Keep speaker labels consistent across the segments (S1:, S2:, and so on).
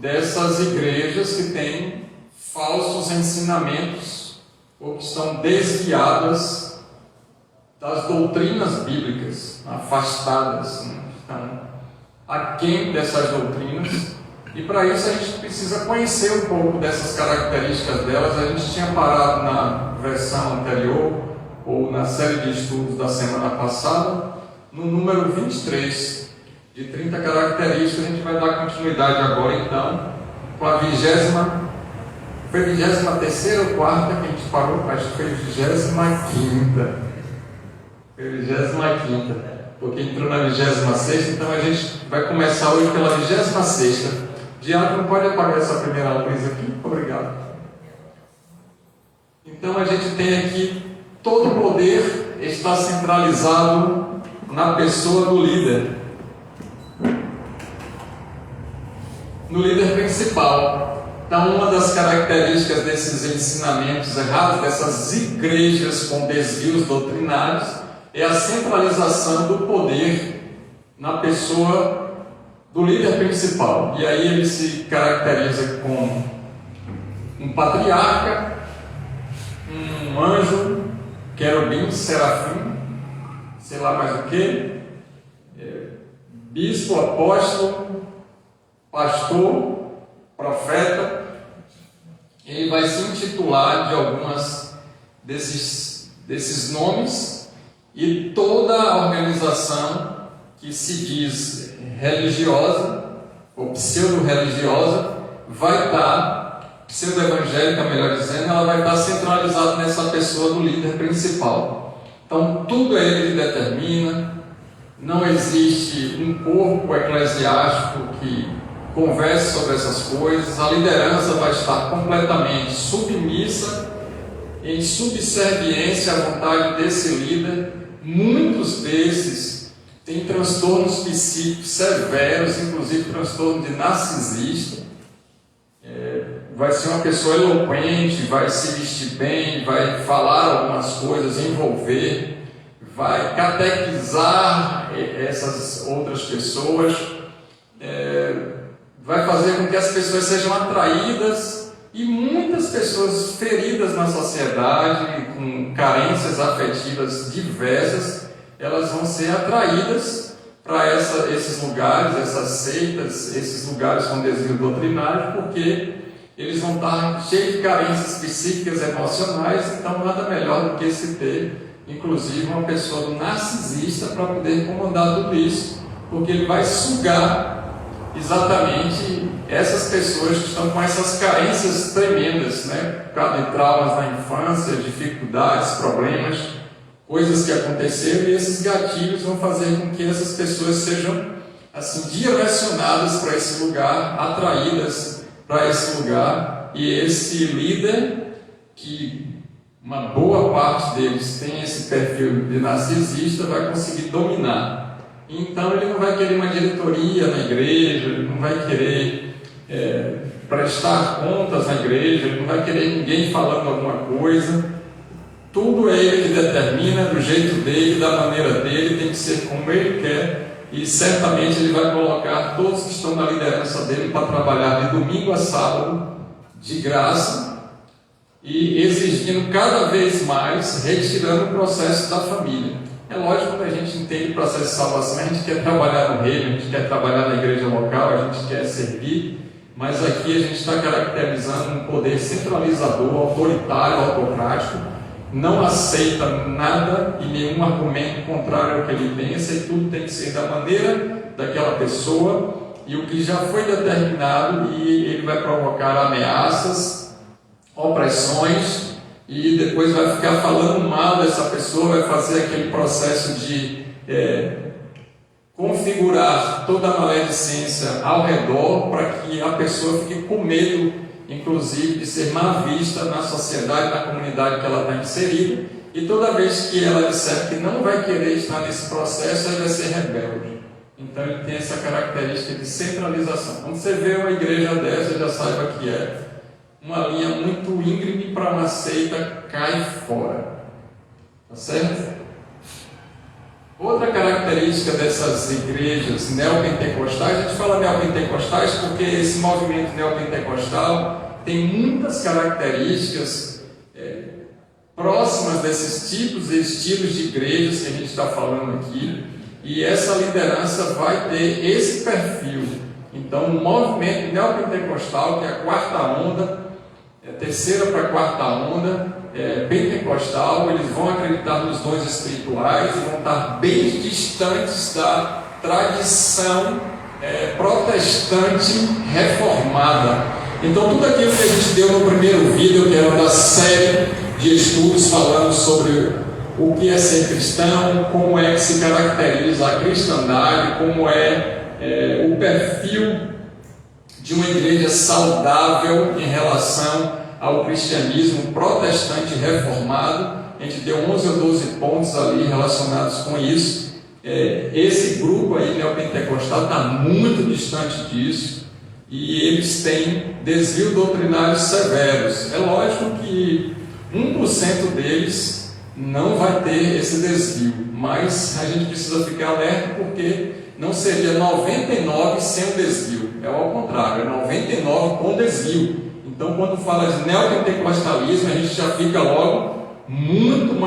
S1: dessas igrejas que têm falsos ensinamentos ou que estão desviadas das doutrinas bíblicas, afastadas, né? Estão aquém dessas doutrinas. E para isso a gente precisa conhecer um pouco dessas características delas. A gente tinha parado na versão anterior, ou na série de estudos da semana passada, no número 23, de 30 características. A gente vai dar continuidade agora então, com a 20ª, foi a 23ª ou 4ª que a gente parou? Acho que foi a 25ª. Foi a 25ª, porque entrou na 26ª, então a gente vai começar hoje pela 26ª. Diácono, pode apagar essa primeira luz aqui? Obrigado. Então a gente tem aqui, todo o poder está centralizado na pessoa do líder. No líder principal. Então, uma das características desses ensinamentos errados, dessas igrejas com desvios doutrinários, é a centralização do poder na pessoa do líder principal. E aí ele se caracteriza com um patriarca, um anjo, querubim, serafim, sei lá mais o que, bispo, apóstolo, pastor, profeta. Ele vai se intitular de algumas desses nomes, e toda a organização que se diz religiosa ou pseudo-religiosa vai estar, pseudo-evangélica melhor dizendo, ela vai estar centralizada nessa pessoa do líder principal. Então tudo é ele que determina. Não existe um corpo eclesiástico que converse sobre essas coisas. A liderança vai estar completamente submissa, em subserviência à vontade desse líder. Muitos desses têm transtornos psíquicos severos, inclusive transtorno de narcisista. Vai ser uma pessoa eloquente, vai se vestir bem, vai falar algumas coisas, envolver, vai catequizar essas outras pessoas, vai fazer com que as pessoas sejam atraídas, e muitas pessoas feridas na sociedade, com carências afetivas diversas, elas vão ser atraídas para esses lugares, essas seitas, esses lugares com desvio doutrinário, porque eles vão estar cheios de carências psíquicas, emocionais. Então nada melhor do que se ter, inclusive, uma pessoa do narcisista para poder comandar tudo isso, porque ele vai sugar exatamente essas pessoas que estão com essas carências tremendas, né? Por causa de traumas na infância, dificuldades, problemas, coisas que aconteceram, e esses gatilhos vão fazer com que essas pessoas sejam assim direcionadas para esse lugar, atraídas para esse lugar. E esse líder, que uma boa parte deles tem esse perfil de narcisista, vai conseguir dominar. Então ele não vai querer uma diretoria na igreja, ele não vai querer prestar contas na igreja, ele não vai querer ninguém falando alguma coisa. Tudo é ele que determina, do jeito dele, da maneira dele, tem que ser como ele quer. E certamente ele vai colocar todos que estão na liderança dele para trabalhar de domingo a sábado, de graça, e exigindo cada vez mais, retirando o processo da família. É lógico que a gente entende o processo de salvação, a gente quer trabalhar no reino, a gente quer trabalhar na igreja local, a gente quer servir, mas aqui a gente está caracterizando um poder centralizador, autoritário, autocrático. Não aceita nada e nenhum argumento contrário ao que ele pensa, e tudo tem que ser da maneira daquela pessoa, e o que já foi determinado, e ele vai provocar ameaças, opressões, e depois vai ficar falando mal dessa pessoa, vai fazer aquele processo de configurar toda a maledicência ao redor, para que a pessoa fique com medo, inclusive, de ser mal vista na sociedade, na comunidade que ela está inserida. E toda vez que ela disser que não vai querer estar nesse processo, ela vai ser rebelde. Então ele tem essa característica de centralização. Quando você vê uma igreja dessa, já saiba que é uma linha muito íngreme para uma seita, cai fora. Tá certo? Outra característica dessas igrejas neopentecostais, a gente fala neopentecostais porque esse movimento neopentecostal tem muitas características próximas desses tipos e estilos de igrejas que a gente está falando aqui, e essa liderança vai ter esse perfil. Então, o movimento neopentecostal, que é a quarta onda, a terceira para a quarta onda, pentecostal, eles vão acreditar nos dons espirituais e vão estar bem distantes da tradição protestante reformada. Então, tudo aquilo que a gente deu no primeiro vídeo, que era da série de estudos falando sobre o que é ser cristão, como é que se caracteriza a cristandade, como é o perfil de uma igreja saudável em relação ao cristianismo protestante reformado. A gente deu 11 ou 12 pontos ali relacionados com isso. Esse grupo aí neopentecostal está muito distante disso, e eles têm desvio doutrinários severos. É lógico que 1% deles não vai ter esse desvio, mas a gente precisa ficar alerta, porque não seria 99 sem o desvio, é ao contrário, é 99 com desvio. Então, quando fala de neopentecostalismo, a gente já fica logo muito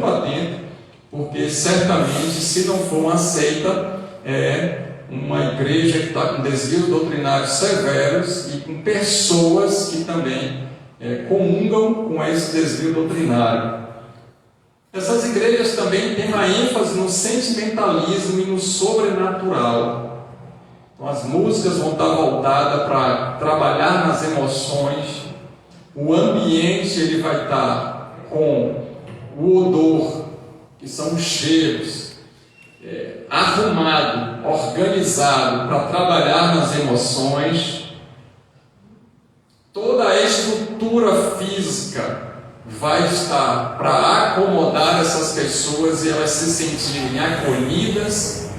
S1: atento, porque certamente, se não for uma seita, é uma igreja que está com desvios doutrinários severos e com pessoas que também comungam com esse desvio doutrinário. Essas igrejas também têm uma ênfase no sentimentalismo e no sobrenatural. Então, as músicas vão estar voltadas para trabalhar nas emoções. O ambiente ele vai estar com o odor, que são os cheiros, arrumado, organizado para trabalhar nas emoções. Toda a estrutura física vai estar para acomodar essas pessoas e elas se sentirem acolhidas,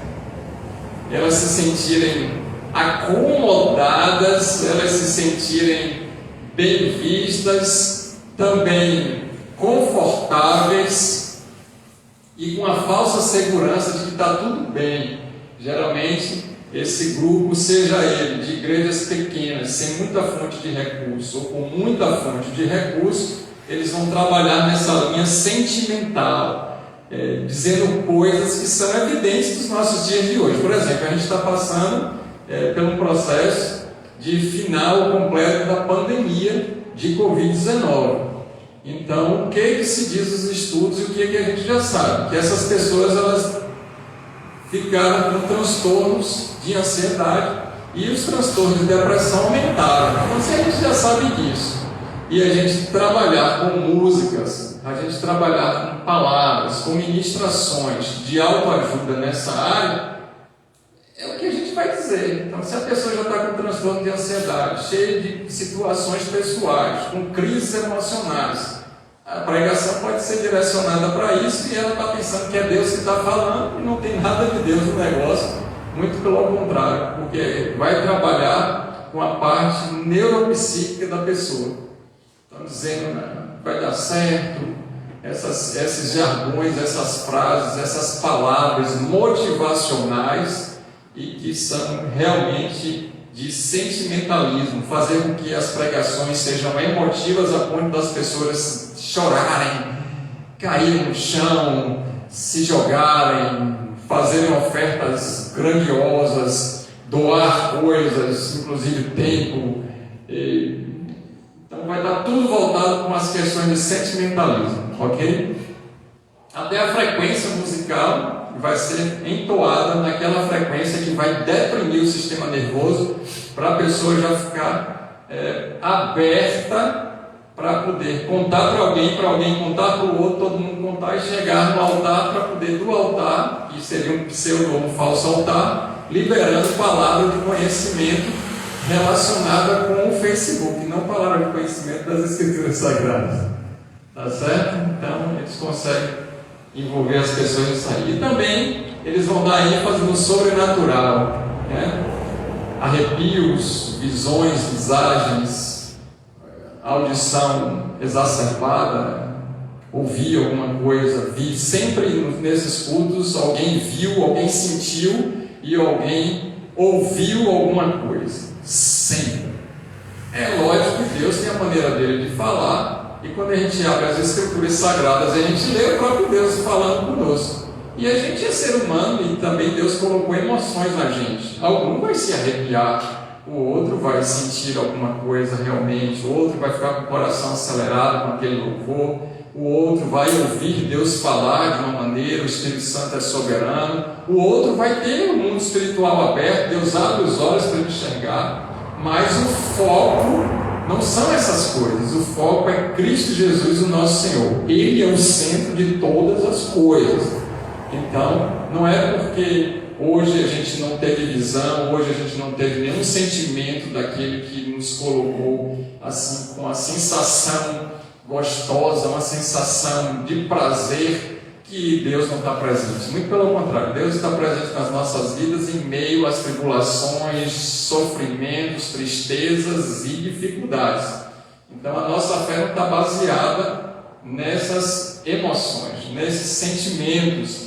S1: elas se sentirem acomodadas, elas se sentirem bem vistas, também confortáveis e com a falsa segurança de que está tudo bem. Geralmente, esse grupo, seja ele de igrejas pequenas, sem muita fonte de recurso, ou com muita fonte de recurso, eles vão trabalhar nessa linha sentimental, dizendo coisas que são evidentes dos nossos dias de hoje. Por exemplo, a gente está passando por um processo de final completo da pandemia de Covid-19. Então, o que se diz nos estudos e o que a gente já sabe? Que essas pessoas elas ficaram com transtornos de ansiedade e os transtornos de depressão aumentaram. Então, se a gente já sabe disso, e a gente trabalhar com músicas, a gente trabalhar com palavras, com ministrações de autoajuda nessa área, é o que a gente vai dizer. Então, se a pessoa já está com transtorno de ansiedade, cheia de situações pessoais, com crises emocionais, a pregação pode ser direcionada para isso, e ela está pensando que é Deus que está falando, e não tem nada de Deus no negócio, muito pelo contrário, porque vai trabalhar com a parte neuropsíquica da pessoa. Estão dizendo, vai dar certo, esses jargões, essas frases, essas palavras motivacionais e que são realmente de sentimentalismo, fazer com que as pregações sejam emotivas a ponto das pessoas chorarem, caírem no chão, se jogarem, fazerem ofertas grandiosas, doar coisas, inclusive tempo. Então vai estar tudo voltado com as questões de sentimentalismo, ok? Até a frequência musical vai ser entoada naquela frequência que vai deprimir o sistema nervoso, para a pessoa já ficar aberta para poder contar para alguém contar para o outro, todo mundo contar e chegar no altar, para poder do altar, que seria um pseudo ou um falso altar, liberando palavra de conhecimento relacionada com o Facebook, não palavra de conhecimento das Escrituras Sagradas. Tá certo? Então, eles conseguem envolver as pessoas nisso aí. E também, eles vão dar ênfase no sobrenatural, né? Arrepios, visões, visagens, audição exacerbada, ouvi alguma coisa, vi sempre nesses cultos, alguém viu, alguém sentiu e alguém ouviu alguma coisa. Sempre. É lógico que Deus tem a maneira dele de falar, e quando a gente abre as Escrituras Sagradas, a gente lê o próprio Deus falando conosco. E a gente é ser humano e também Deus colocou emoções na gente. Algum vai se arrepiar, o outro vai sentir alguma coisa realmente, o outro vai ficar com o coração acelerado com aquele louvor, o outro vai ouvir Deus falar de uma maneira, o Espírito Santo é soberano, o outro vai ter o mundo espiritual aberto, Deus abre os olhos para ele enxergar, mas o foco não são essas coisas, o foco é Cristo Jesus, o nosso Senhor. Ele é o centro de todas as coisas. Então, não é porque hoje a gente não teve visão, hoje a gente não teve nenhum sentimento daquele que nos colocou assim, com a sensação gostosa, uma sensação de prazer, que Deus não está presente. Muito pelo contrário, Deus está presente nas nossas vidas em meio às tribulações, sofrimentos, tristezas e dificuldades. Então a nossa fé não está baseada nessas emoções, nesses sentimentos.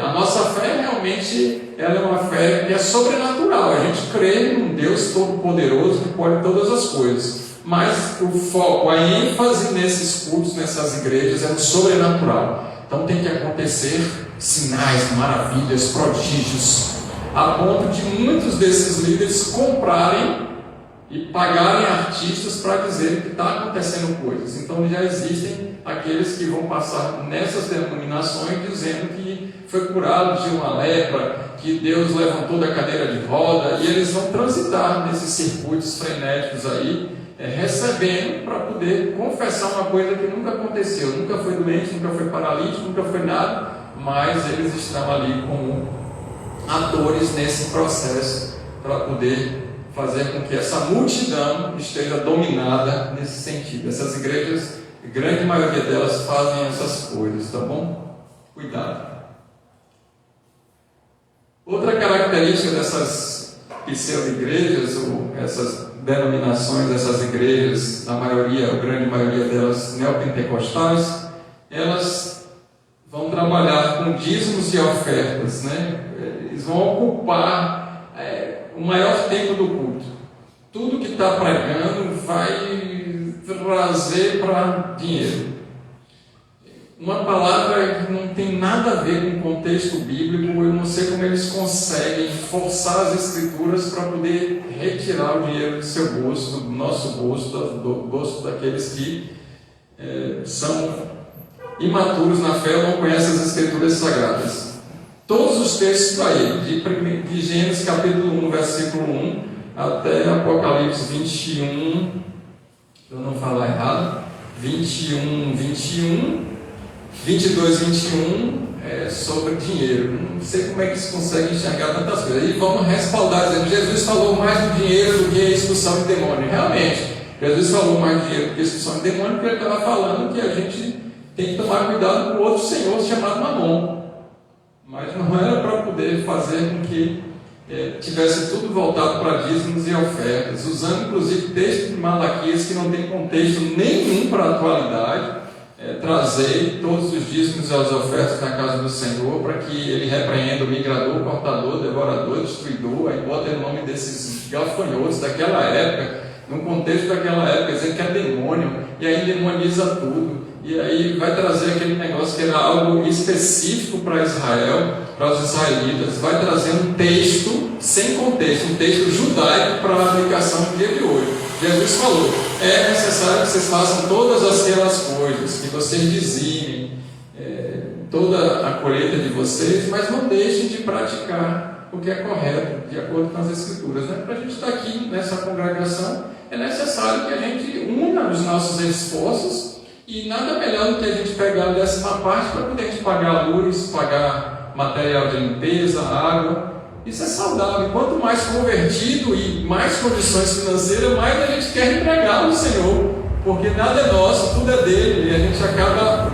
S1: A nossa fé realmente ela é uma fé que é sobrenatural. A gente crê num Deus todo-poderoso que pode todas as coisas. Mas o foco, a ênfase nesses cultos, nessas igrejas é no sobrenatural. Então tem que acontecer sinais, maravilhas, prodígios, a ponto de muitos desses líderes comprarem e pagarem artistas para dizerem que está acontecendo coisas. Então já existem aqueles que vão passar nessas denominações dizendo que foi curado de uma lepra, que Deus levantou da cadeira de roda, e eles vão transitar nesses circuitos frenéticos aí, recebendo para poder confessar uma coisa que nunca aconteceu, nunca foi doente, nunca foi paralítico, nunca foi nada, mas eles estão ali como atores nesse processo para poder fazer com que essa multidão esteja dominada nesse sentido. Essas igrejas, a grande maioria delas fazem essas coisas, tá bom? Cuidado. Outra característica dessas pseudo-igrejas, ou essas denominações, essas igrejas, a grande maioria delas neopentecostais, elas vão trabalhar com dízimos e ofertas, né? Eles vão ocupar o maior tempo do culto. Tudo que está pregando vai trazer para dinheiro. Uma palavra que não tem nada a ver com o contexto bíblico, eu não sei como eles conseguem forçar as escrituras para poder retirar o dinheiro do seu bolso, do nosso bolso, do bolso daqueles que são imaturos na fé ou não conhecem as escrituras sagradas. Todos os textos para ele, de Gênesis capítulo 1, versículo 1, até Apocalipse 21, para eu não falar errado, 22, 21, sobre dinheiro. Não sei como é que eles conseguem enxergar tantas coisas. E vamos respaldar, dizendo, Jesus falou mais do dinheiro do que a expulsão de demônio. Realmente, Jesus falou mais do dinheiro do que a expulsão de demônio, porque ele estava falando que a gente tem que tomar cuidado com outro senhor chamado Mamon. Mas não era para poder fazer com que tivesse tudo voltado para dízimos e ofertas, usando inclusive texto de Malaquias que não tem contexto nenhum para a atualidade. Trazei todos os dízimos e as ofertas na casa do Senhor, para que ele repreenda o migrador, cortador, devorador, destruidor. Aí bota o nome desses gafanhotos daquela época, no contexto daquela época, dizendo que é demônio, e aí demoniza tudo. E aí vai trazer aquele negócio que era algo específico para Israel, para os israelitas, vai trazer um texto sem contexto, um texto judaico para a aplicação do dia de hoje. Jesus falou, é necessário que vocês façam todas aquelas coisas, que vocês dizimem toda a colheita de vocês, mas não deixem de praticar o que é correto, de acordo com as Escrituras. Né? Para a gente estar aqui nessa congregação, é necessário que a gente una os nossos esforços. E nada melhor do que a gente pegar a 10ª parte para poder a gente pagar luz, pagar material de limpeza, água. Isso é saudável. Quanto mais convertido e mais condições financeiras, mais a gente quer entregar ao Senhor. Porque nada é nosso, tudo é dele. E a gente acaba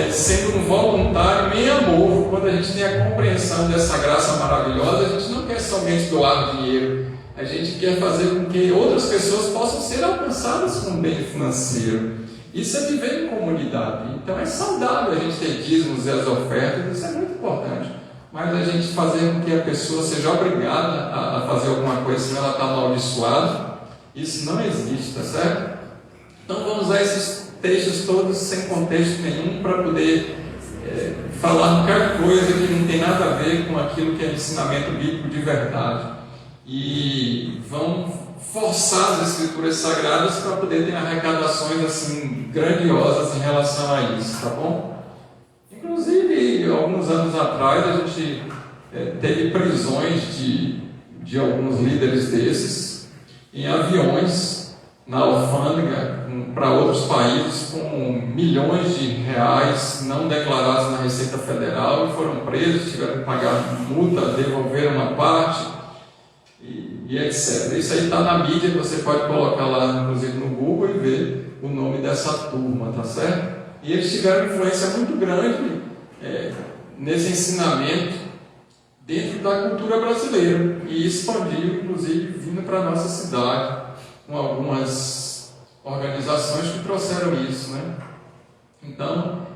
S1: sendo um voluntário em amor. Quando a gente tem a compreensão dessa graça maravilhosa, a gente não quer somente doar dinheiro. A gente quer fazer com que outras pessoas possam ser alcançadas com bem financeiro. Isso é viver em comunidade. Então é saudável a gente ter dízimos e as ofertas, isso é muito importante. Mas a gente fazer com que a pessoa seja obrigada a fazer alguma coisa, senão ela está amaldiçoada, isso não existe, tá certo? Então vamos usar esses textos todos sem contexto nenhum para poder falar qualquer coisa que não tem nada a ver com aquilo que é ensinamento bíblico de verdade. E vão forçar as escrituras sagradas para poder ter arrecadações assim grandiosas em relação a isso, tá bom? Inclusive, alguns anos atrás a gente teve prisões de alguns líderes desses em aviões na alfândega para outros países com milhões de reais não declarados na Receita Federal e foram presos, tiveram que pagar multa, devolver uma parte e etc. Isso aí está na mídia, você pode colocar lá, inclusive no Google, e ver o nome dessa turma, tá certo? E eles tiveram influência muito grande nesse ensinamento dentro da cultura brasileira e expandiu, inclusive, vindo para a nossa cidade, com algumas organizações que trouxeram isso, né? Então,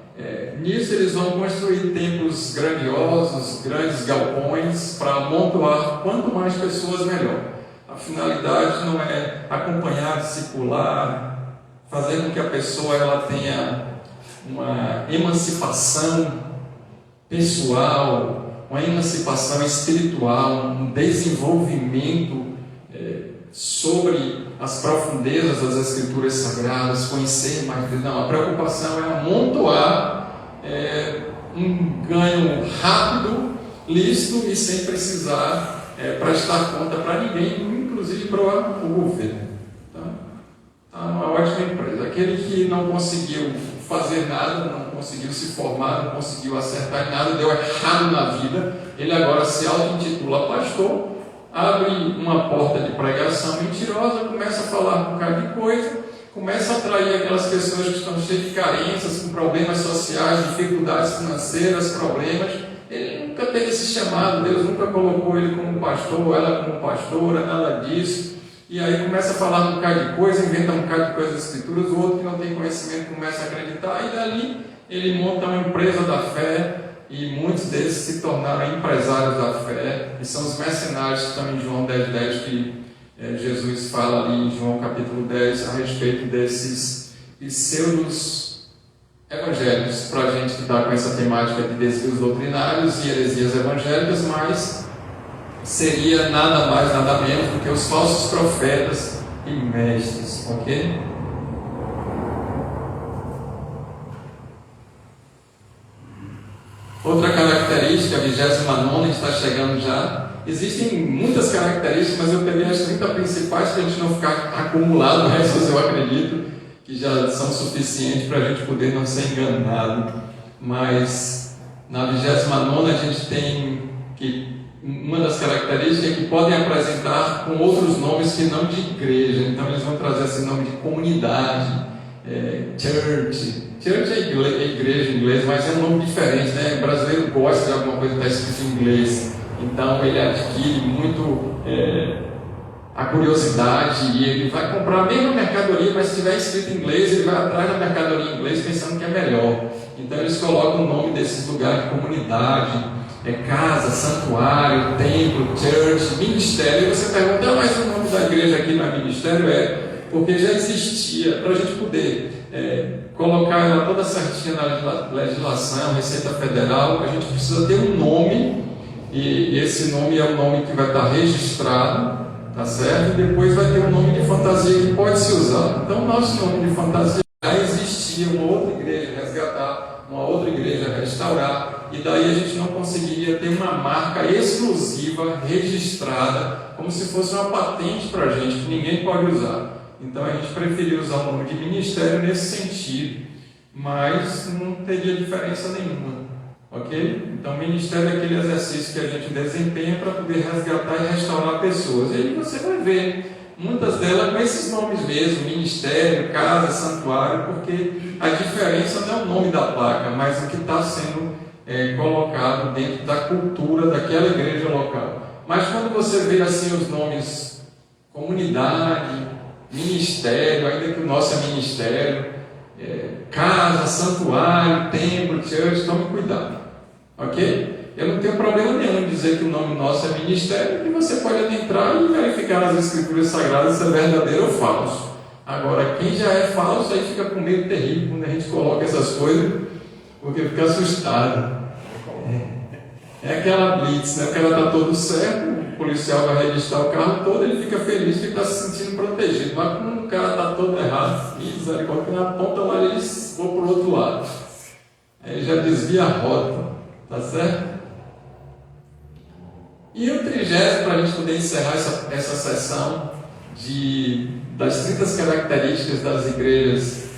S1: nisso eles vão construir templos grandiosos, grandes galpões, para amontoar quanto mais pessoas, melhor. A finalidade não é acompanhar, discipular, fazer com que a pessoa ela tenha uma emancipação pessoal, uma emancipação espiritual, um desenvolvimento sobre as profundezas das Escrituras Sagradas, conhecer mais Deus. Não, a preocupação é amontoar um ganho rápido, lícito e sem precisar prestar conta para ninguém, inclusive para o governo. Então, é uma ótima empresa. Aquele que não conseguiu fazer nada, não conseguiu se formar, não conseguiu acertar em nada, deu errado na vida, ele agora se auto-intitula pastor, abre uma porta de pregação mentirosa, começa a falar um bocado de coisa, começa a atrair aquelas pessoas que estão cheias de carências, com problemas sociais, dificuldades financeiras, problemas. Ele nunca teve esse chamado, Deus nunca colocou ele como pastor, ela como pastora, nada disso. E aí começa a falar um bocado de coisa, inventa um bocado de coisas das Escrituras, o outro que não tem conhecimento começa a acreditar, e dali ele monta uma empresa da fé, e muitos deles se tornaram empresários da fé, e são os mercenários que estão em João 10:10, que Jesus fala ali em João capítulo 10, a respeito desses pseudos evangélicos, para a gente lidar com essa temática de desvios doutrinários e heresias evangélicas, mas seria nada mais, nada menos do que os falsos profetas e mestres, ok? Outra característica, a 29ª está chegando já. Existem muitas características, mas eu peguei as 30 principais para a gente não ficar acumulado, essas eu acredito que já são suficientes para a gente poder não ser enganado. Mas na 29ª a gente tem que uma das características é que podem apresentar com outros nomes que não de igreja. Então eles vão trazer esse nome de comunidade, church. Church é igreja em inglês, mas é um nome diferente, né? O brasileiro gosta de alguma coisa que está escrito em inglês, então ele adquire muito a curiosidade e ele vai comprar a mesma mercadoria, mas se tiver escrito em inglês, ele vai atrás da mercadoria em inglês pensando que é melhor. Então eles colocam o nome desses lugares de comunidade, casa, santuário, templo, church, ministério. E você pergunta, mas o nome da igreja aqui não é ministério? Porque já existia, para a gente poder colocar ela toda certinha na legislação, Receita Federal, a gente precisa ter um nome, e esse nome é o nome que vai estar registrado, tá certo? E depois vai ter um nome de fantasia que pode se usar. Então, o nosso nome de fantasia já existia uma outra igreja, resgatar uma outra igreja, restaurar, e daí a gente não conseguiria ter uma marca exclusiva, registrada, como se fosse uma patente para a gente, que ninguém pode usar. Então a gente preferiu usar o nome de ministério nesse sentido, mas não teria diferença nenhuma, ok? Então ministério é aquele exercício que a gente desempenha para poder resgatar e restaurar pessoas. E aí você vai ver muitas delas com esses nomes mesmo, ministério, casa, santuário, porque a diferença não é o nome da placa, mas o que está sendo colocado dentro da cultura daquela igreja local. Mas quando você vê assim os nomes comunidade, ministério, ainda que o nosso é ministério, casa, santuário, templo, church, tome cuidado, ok? Eu não tenho problema nenhum em dizer que o nome nosso é ministério, e você pode adentrar e verificar nas escrituras sagradas se é verdadeiro ou falso. Agora, quem já é falso, aí fica com medo terrível quando a gente coloca essas coisas, porque fica assustado. É aquela blitz, né? O cara está todo certo, o policial vai registrar o carro todo, ele fica feliz que está se sentindo protegido. Mas quando o cara está todo errado, misericórdia, que na ponta lá ele for para o outro lado. Aí ele já desvia a rota, tá certo? E o 30º, para a gente poder encerrar essa sessão das 30 características das igrejas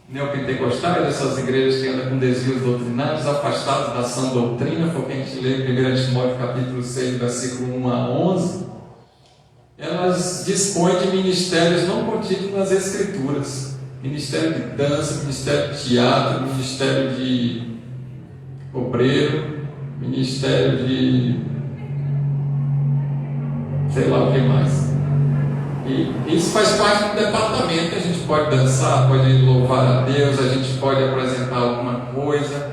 S1: neopentecostais, essas igrejas que andam com desvios doutrinários, afastados da sã doutrina, foi o que a gente lê em 1 Timóteo capítulo 6, versículo 1 a 11, elas dispõem de ministérios não contidos nas Escrituras. Ministério de dança, ministério de teatro, ministério de obreiro, ministério de sei lá o que mais. E isso faz parte do departamento. A gente pode dançar, pode louvar a Deus, a gente pode apresentar alguma coisa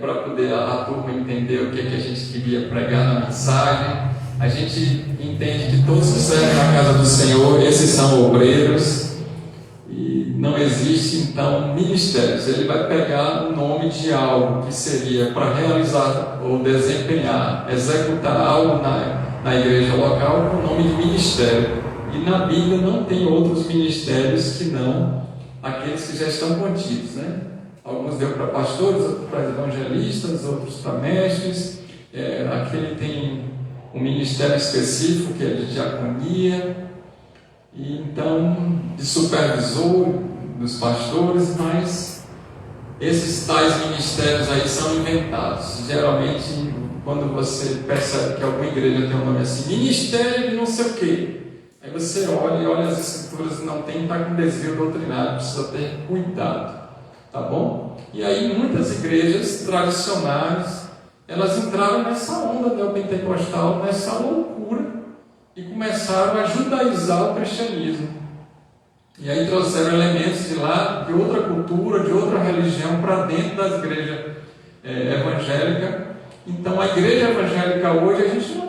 S1: para poder a turma entender o que a gente queria pregar na mensagem. A gente entende que todos que servem na casa do Senhor, esses são obreiros, e não existe então ministérios. Ele vai pegar o nome de algo que seria para realizar ou desempenhar, executar algo na igreja local com o nome de ministério. E na Bíblia não tem outros ministérios que não aqueles que já estão contidos, né? Alguns deu para pastores, outros para evangelistas, outros para mestres. Aquele tem um ministério específico que é de diaconia, e então de supervisor dos pastores, mas esses tais ministérios aí são inventados. Geralmente, quando você percebe que alguma igreja tem um nome assim, ministério de não sei o quê, aí você olha e olha as escrituras, não tem, está com desvio doutrinário, precisa ter cuidado, tá bom? E aí muitas igrejas tradicionais, elas entraram nessa onda neopentecostal, nessa loucura, e começaram a judaizar o cristianismo. E aí trouxeram elementos de lá, de outra cultura, de outra religião, para dentro das igrejas evangélicas. Então a igreja evangélica hoje, a gente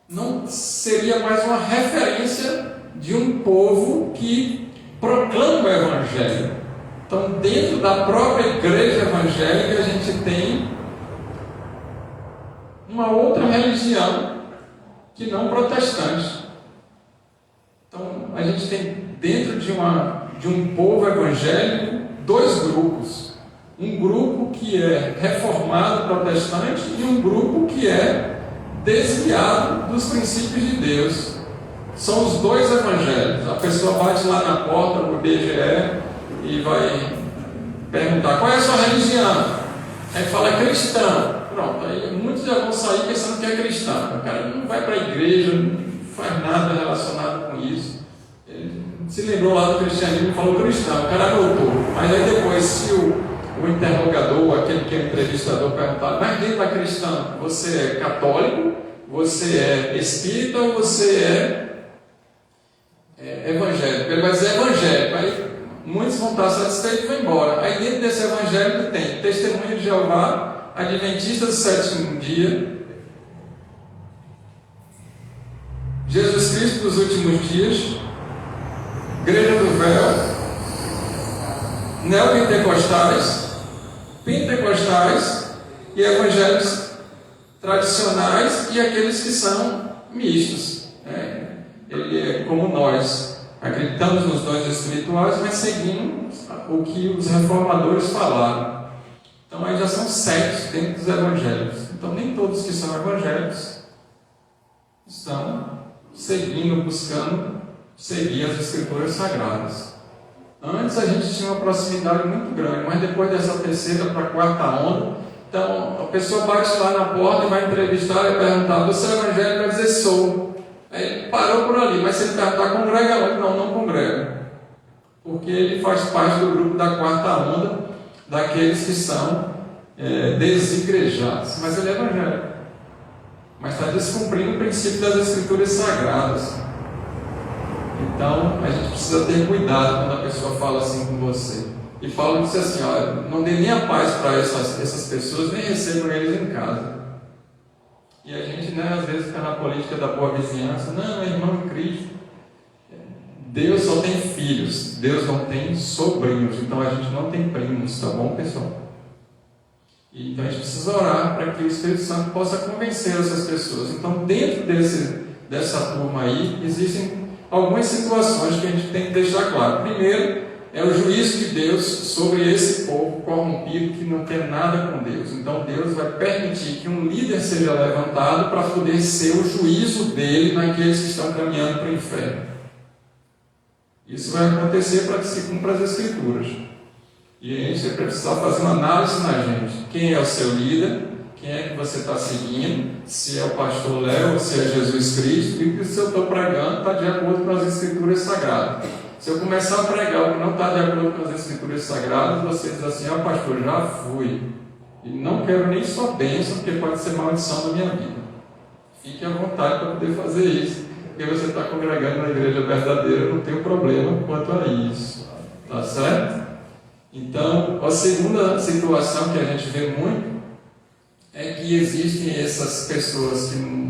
S1: não seria mais uma referência de um povo que proclama o Evangelho. Então, dentro da própria igreja evangélica, a gente tem uma outra religião que não protestante. Então, a gente tem dentro de um povo evangélico dois grupos. Um grupo que é reformado protestante e um grupo que é desviado dos princípios de Deus. São os dois evangelhos. A pessoa bate lá na porta do IBGE e vai perguntar: qual é a sua religião? Aí fala: cristão. Pronto, aí muitos já vão sair pensando que é cristão. O cara não vai para a igreja, não faz nada relacionado com isso. Ele se lembrou lá do cristianismo e falou cristão. O cara anotou. Mas aí depois, se o interrogador, aquele que é o entrevistador, perguntar: mas dentro da cristã, você é católico, você é espírita ou você é evangélico? Ele vai dizer evangélico. Aí muitos vão estar satisfeitos e vão embora. Aí dentro desse evangélico tem Testemunha de Jeová, Adventista do Sétimo Dia, Jesus Cristo dos Últimos Dias, Igreja do Véu, neopentecostais, pentecostais e evangélicos tradicionais, e aqueles que são mistos. Ele é como nós, acreditamos nos dons espirituais, mas seguimos o que os reformadores falaram. Então aí já são 7 dentro dos evangélicos. Então nem todos que são evangélicos estão seguindo, buscando seguir as escrituras sagradas. Antes a gente tinha uma proximidade muito grande, mas depois dessa terceira para a quarta onda, então a pessoa bate lá na porta e vai entrevistar e perguntar: você é evangélico? Vai dizer: sou. Aí ele parou por ali, mas se ele perguntar: congrega lá? Não congrega, porque ele faz parte do grupo da quarta onda, daqueles que são desigrejados. Mas ele é evangélico, mas está descumprindo o princípio das escrituras sagradas. Então, a gente precisa ter cuidado quando a pessoa fala assim com você. E Paulo disse assim, ó, não dê nem a paz para essas pessoas, nem recebam eles em casa. E a gente, né, às vezes fica na política da boa vizinhança, não, é irmão em Cristo. Deus só tem filhos, Deus não tem sobrinhos, então a gente não tem primos, tá bom, pessoal? E então a gente precisa orar para que o Espírito Santo possa convencer essas pessoas. Então, dentro dessa turma aí, existem algumas situações que a gente tem que deixar claro. Primeiro, é o juízo de Deus sobre esse povo corrompido que não quer nada com Deus. Então Deus vai permitir que um líder seja levantado para poder ser o juízo dele naqueles que estão caminhando para o inferno. Isso vai acontecer para que se cumpra as Escrituras. E a gente vai precisar fazer uma análise na gente. Quem é o seu líder? Quem é que você está seguindo? Se é o pastor Léo ou se é Jesus Cristo? E se eu estou pregando está de acordo com as Escrituras Sagradas. Se eu começar a pregar o que não está de acordo com as Escrituras Sagradas, você diz assim, pastor, já fui. E não quero nem sua bênção, porque pode ser maldição na minha vida. Fique à vontade para poder fazer isso. Porque você está congregando na igreja verdadeira, não tem problema quanto a isso. Tá certo? Então, a segunda situação que a gente vê muito é que existem essas pessoas que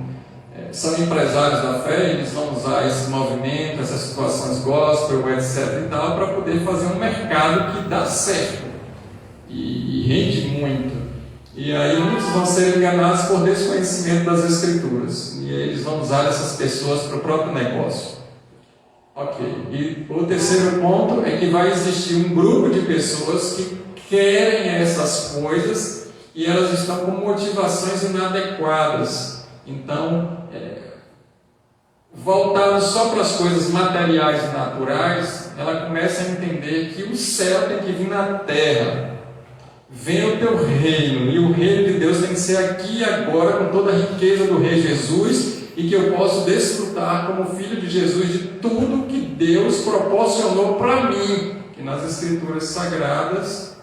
S1: são empresários da fé, eles vão usar esse movimento, essas situações gospel, etc. e tal, para poder fazer um mercado que dá certo e rende muito. E aí muitos vão ser enganados por desconhecimento das Escrituras. E eles vão usar essas pessoas para o próprio negócio. Ok. E o terceiro ponto é que vai existir um grupo de pessoas que querem essas coisas e elas estão com motivações inadequadas. Então, voltado só para as coisas materiais e naturais, ela começa a entender que o céu tem que vir na terra. Venha o teu reino, e o reino de Deus tem que ser aqui e agora, com toda a riqueza do Rei Jesus, e que eu possa desfrutar como filho de Jesus de tudo que Deus proporcionou para mim, que nas Escrituras Sagradas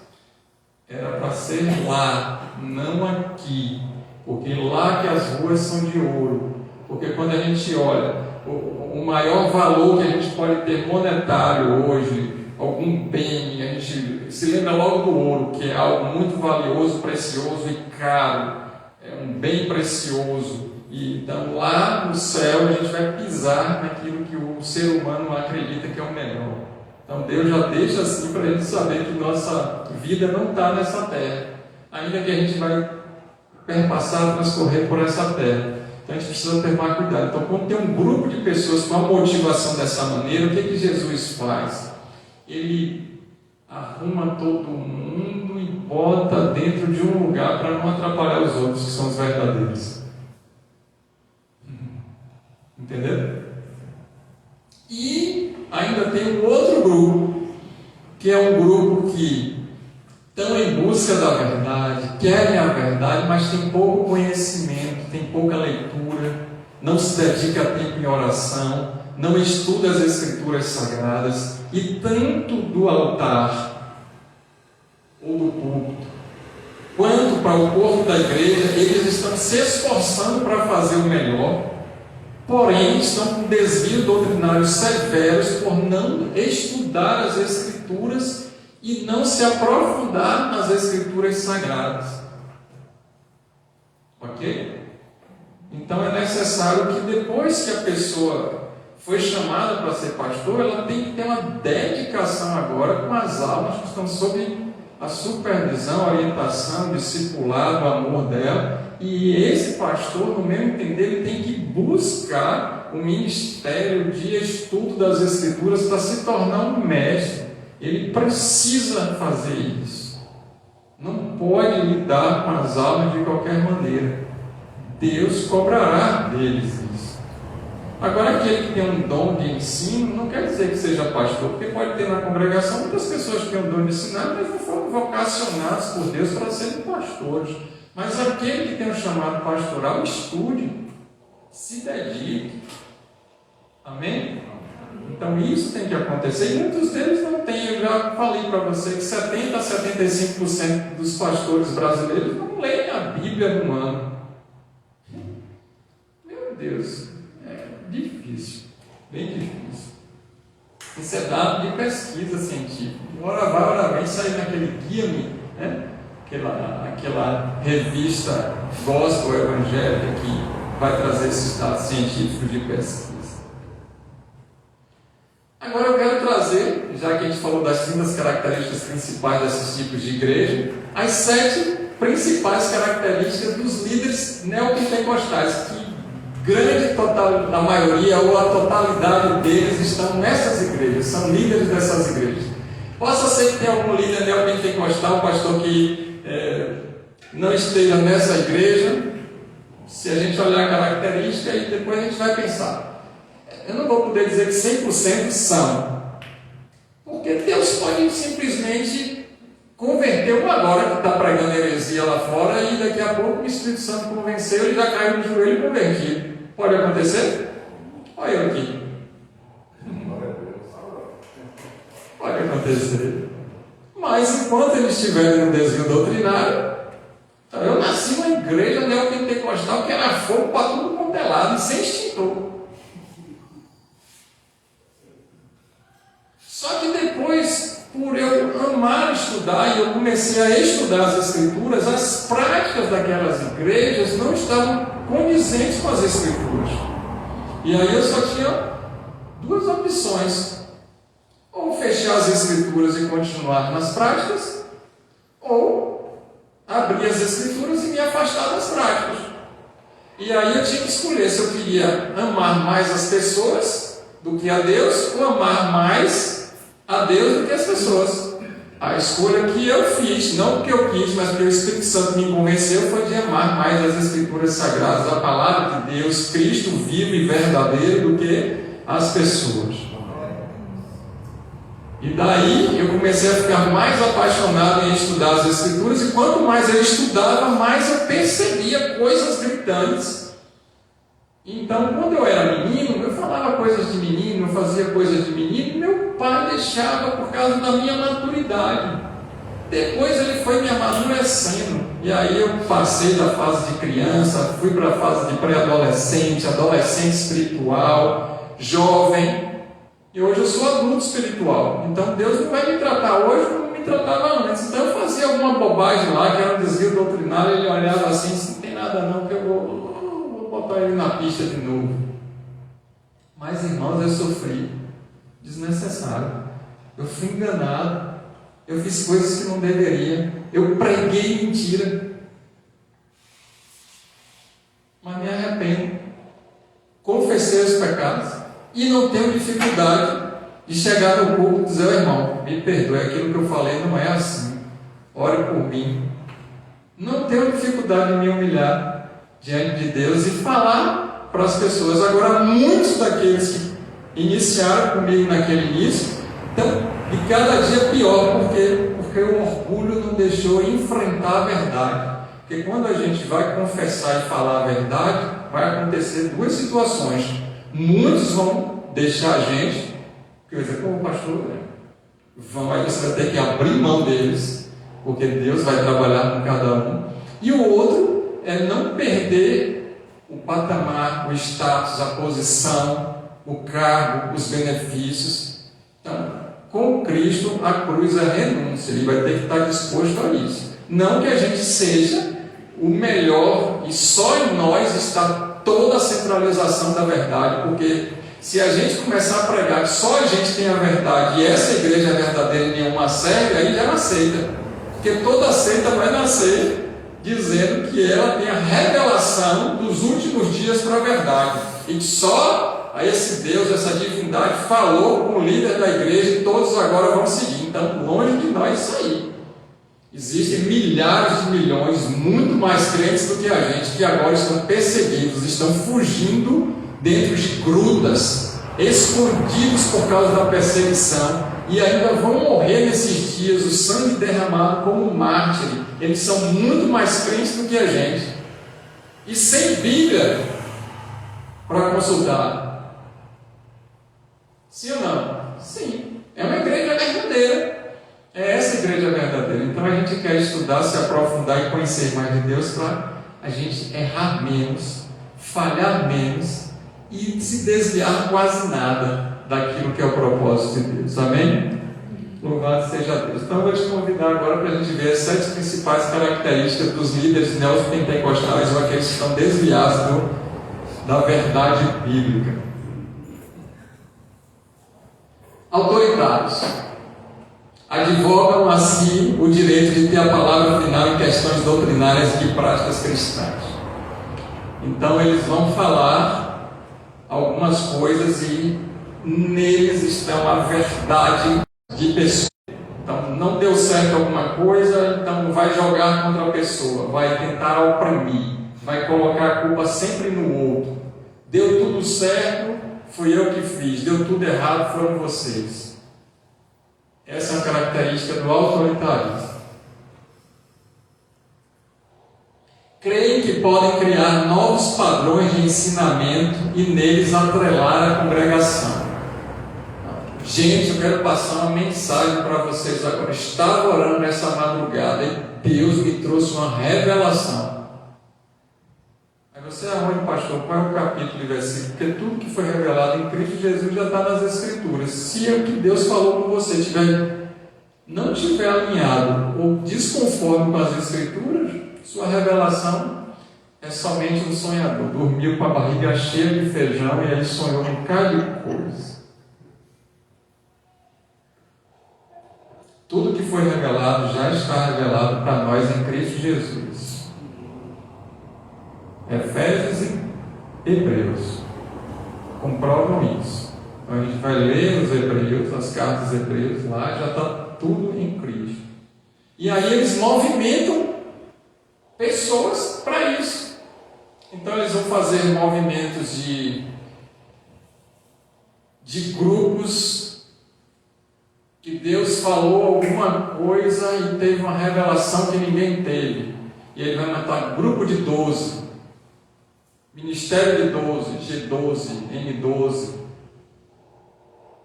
S1: era para ser lá, não aqui, porque lá que as ruas são de ouro. Porque quando a gente olha o maior valor que a gente pode ter monetário hoje, algum bem, a gente se lembra logo do ouro, que é algo muito valioso, precioso e caro, é um bem precioso. E então lá no céu a gente vai pisar naquilo que o ser humano acredita que é o melhor. Então Deus já deixa assim para a gente saber que nossa vida não está nessa terra, ainda que a gente vai perpassar, transcorrer por essa terra. Então a gente precisa tomar cuidado. Então, quando tem um grupo de pessoas com a motivação dessa maneira, o que Jesus faz? Ele arruma todo mundo e bota dentro de um lugar para não atrapalhar os outros, que são os verdadeiros. Entendeu? E ainda tem um outro grupo, que é um grupo que estão em busca da verdade, querem a verdade, mas tem pouco conhecimento, tem pouca leitura, não se dedica tempo em oração, não estuda as Escrituras Sagradas, e tanto do altar ou do púlpito, quanto para o corpo da igreja, eles estão se esforçando para fazer o melhor, porém estão com desvios doutrinários severos por não estudar as Escrituras e não se aprofundar nas Escrituras Sagradas. Ok? Então é necessário que depois que a pessoa foi chamada para ser pastor, ela tem que ter uma dedicação agora com as almas que estão sob a supervisão, a orientação, discipulado, o amor dela. E esse pastor, no meu entender, ele tem que buscar o ministério de estudo das Escrituras para se tornar um mestre. Ele precisa fazer isso. Não pode lidar com as almas de qualquer maneira. Deus cobrará deles isso. Agora, aquele que tem um dom de ensino, não quer dizer que seja pastor, porque pode ter na congregação muitas pessoas que têm um dom de ensinar, mas não foram vocacionados por Deus para serem pastores. Mas aquele que tem um chamado pastoral, estude, se dedique. Amém? Então isso tem que acontecer, e muitos deles não têm. Eu já falei para você que 70% a 75% dos pastores brasileiros não leem a Bíblia no ano. Meu Deus, é difícil, bem difícil. Isso é dado de pesquisa científica. Ora vai, ora vem, sair naquele guia-me, né? Aquela revista gospel evangélica que vai trazer esses dados científicos de pesquisa. Agora eu quero trazer, já que a gente falou das 5 características principais desses tipos de igreja, as 7 principais características dos líderes neopentecostais, que grande total, a maioria ou a totalidade deles estão nessas igrejas, são líderes dessas igrejas. Possa ser que tenha algum líder neopentecostal, pastor, que não esteja nessa igreja. Se a gente olhar a característica, e depois a gente vai pensar. Eu não vou poder dizer que 100% são, porque Deus pode simplesmente converter um agora que está pregando heresia lá fora e daqui a pouco o Espírito Santo convenceu e já caiu no joelho e convertido. Pode acontecer? Olha eu aqui. Pode acontecer. Mas enquanto eles estiverem no desvio doutrinário, então eu nasci numa igreja neopentecostal que era fogo para tudo quanto é lado e sem extintor. Só que depois, por eu amar estudar, e eu comecei a estudar as Escrituras, as práticas daquelas igrejas não estavam condizentes com as Escrituras. E aí eu só tinha 2 opções: ou fechar as Escrituras e continuar nas práticas, ou abrir as Escrituras e me afastar das práticas. E aí eu tinha que escolher se eu queria amar mais as pessoas do que a Deus, ou amar mais a Deus do que as pessoas. A escolha que eu fiz, não porque eu quis, mas porque o Espírito Santo me convenceu, foi de amar mais as Escrituras Sagradas, a palavra de Deus, Cristo vivo e verdadeiro, do que as pessoas. E daí eu comecei a ficar mais apaixonado em estudar as Escrituras, e quanto mais eu estudava, mais eu percebia coisas gritantes. Então, quando eu era menino, eu falava coisas de menino, eu fazia coisas de menino, e meu pai deixava por causa da minha maturidade. Depois ele foi me amadurecendo, e aí eu passei da fase de criança, fui para a fase de pré-adolescente, adolescente espiritual, jovem, e hoje eu sou adulto espiritual. Então Deus não vai me tratar hoje como me tratava antes. Então eu fazia alguma bobagem lá, que era um desvio doutrinário, ele olhava assim, não tem nada não, que eu vou botar ele na pista de novo. Mas, irmãos, eu sofri desnecessário. Eu fui enganado. Eu fiz coisas que não deveria. Eu preguei mentira. Mas me arrependo. Confessei os pecados e não tenho dificuldade de chegar no culto e dizer: irmão, me perdoe, aquilo que eu falei não é assim. Ore por mim. Não tenho dificuldade de me humilhar diante de Deus e falar para as pessoas. Agora, muitos daqueles que iniciaram comigo naquele início estão de cada dia pior. Por quê? Porque o orgulho não deixou enfrentar a verdade. Porque quando a gente vai confessar e falar a verdade, vai acontecer 2 situações. Muitos vão deixar a gente, quer dizer, como pastor, aí você vai ter que abrir mão deles, porque Deus vai trabalhar com cada um. E o outro é não perder o patamar, o status, a posição, o cargo, os benefícios. Então, com Cristo, a cruz é renúncia. Ele vai ter que estar disposto a isso. Não que a gente seja o melhor e só em nós está toda a centralização da verdade, porque se a gente começar a pregar que só a gente tem a verdade e essa igreja é verdadeira e nenhuma serve, aí já não aceita. Porque toda seita vai nascer dizendo que ela tem a revelação dos últimos dias para a verdade, e que só esse Deus, essa divindade falou com o líder da igreja e todos agora vão seguir. Então, longe de nós isso aí. Existem milhares de milhões, muito mais crentes do que a gente, que agora estão perseguidos, estão fugindo dentro de grutas, escondidos por causa da perseguição, e ainda vão morrer nesses dias, o sangue derramado como mártir. Eles são muito mais crentes do que a gente, e sem Bíblia para consultar. Sim ou não? Sim. É uma igreja verdadeira. É essa igreja verdadeira. Então a gente quer estudar, se aprofundar e conhecer mais de Deus para a gente errar menos, falhar menos e se desviar quase nada daquilo que é o propósito de Deus. Amém? Louvado seja Deus. Então eu vou te convidar agora para a gente ver as 7 principais características dos líderes neopentecostais ou aqueles que estão desviados da verdade bíblica. Autoritários. Advogam a si o direito de ter a palavra final em questões doutrinárias e de práticas cristãs. Então eles vão falar algumas coisas e neles estão a verdade de pessoa. Então não deu certo alguma coisa, então vai jogar contra a pessoa, vai tentar oprimir, vai colocar a culpa sempre no outro. Deu tudo certo, fui eu que fiz, deu tudo errado, foram vocês. Essa é a característica do autoritarismo. Creem que podem criar novos padrões de ensinamento e neles atrelar a congregação. Gente, eu quero passar uma mensagem para vocês agora. Estava orando nessa madrugada e Deus me trouxe uma revelação. Aí você, aonde, pastor? Qual é o capítulo e versículo? Porque tudo que foi revelado em Cristo Jesus já está nas Escrituras. Se o que Deus falou com você não estiver alinhado ou desconforme com as Escrituras, sua revelação é somente um sonhador. Dormiu com a barriga cheia de feijão e aí sonhou um bocado de coisa. Tudo que foi revelado já está revelado para nós em Cristo Jesus. Efésios e Hebreus comprovam isso. Então a gente vai ler os Hebreus, as cartas dos Hebreus, lá já está tudo em Cristo. E aí eles movimentam pessoas para isso. Então eles vão fazer movimentos de grupos que Deus falou alguma coisa e teve uma revelação que ninguém teve. E ele vai matar grupo de 12, ministério de 12, G12, N12.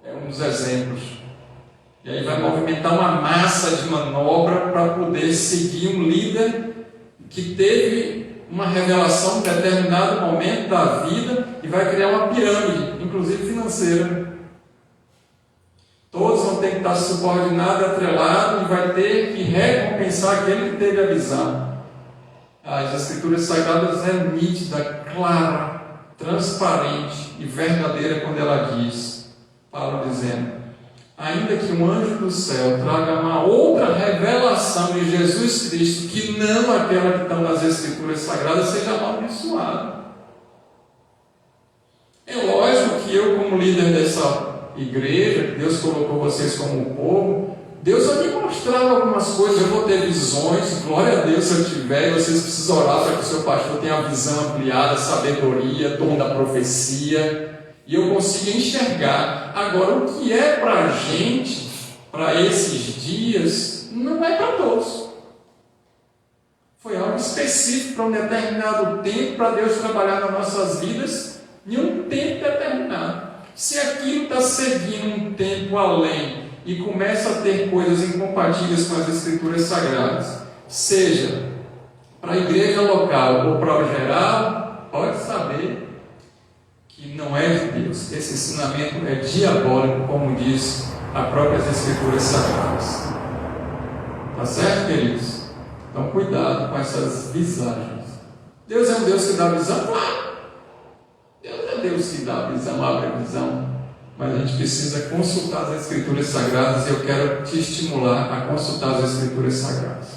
S1: É um dos exemplos. E aí vai movimentar uma massa de manobra para poder seguir um líder que teve uma revelação em determinado momento da vida e vai criar uma pirâmide, inclusive financeira. Todos vão ter que estar subordinados, atrelados, e vai ter que recompensar aquele que teve a visão. As Escrituras Sagradas é nítida, clara, transparente e verdadeira quando ela diz, Paulo dizendo, ainda que um anjo do céu traga uma outra revelação de Jesus Cristo, que não aquela que está nas Escrituras Sagradas, seja amaldiçoado. É lógico que eu, como líder dessa igreja, que Deus colocou vocês como povo, Deus vai me mostrar algumas coisas, eu vou ter visões, glória a Deus se eu tiver, e vocês precisam orar para que o seu pastor tenha uma visão ampliada, sabedoria, dom da profecia, e eu consiga enxergar. Agora, o que é para a gente, para esses dias, não é para todos. Foi algo específico para um determinado tempo, para Deus trabalhar nas nossas vidas, em um tempo determinado. Se aquilo está seguindo um tempo além e começa a ter coisas incompatíveis com as Escrituras Sagradas, seja para a igreja local ou para o geral, pode saber que não é de Deus. Esse ensinamento é diabólico, como diz as próprias Escrituras Sagradas. Tá certo, queridos? Então, cuidado com essas visagens. Deus é um Deus que dá visão? Claro! Deus é Deus que dá a visão, abre a visão, mas a gente precisa consultar as Escrituras Sagradas e eu quero te estimular a consultar as Escrituras Sagradas.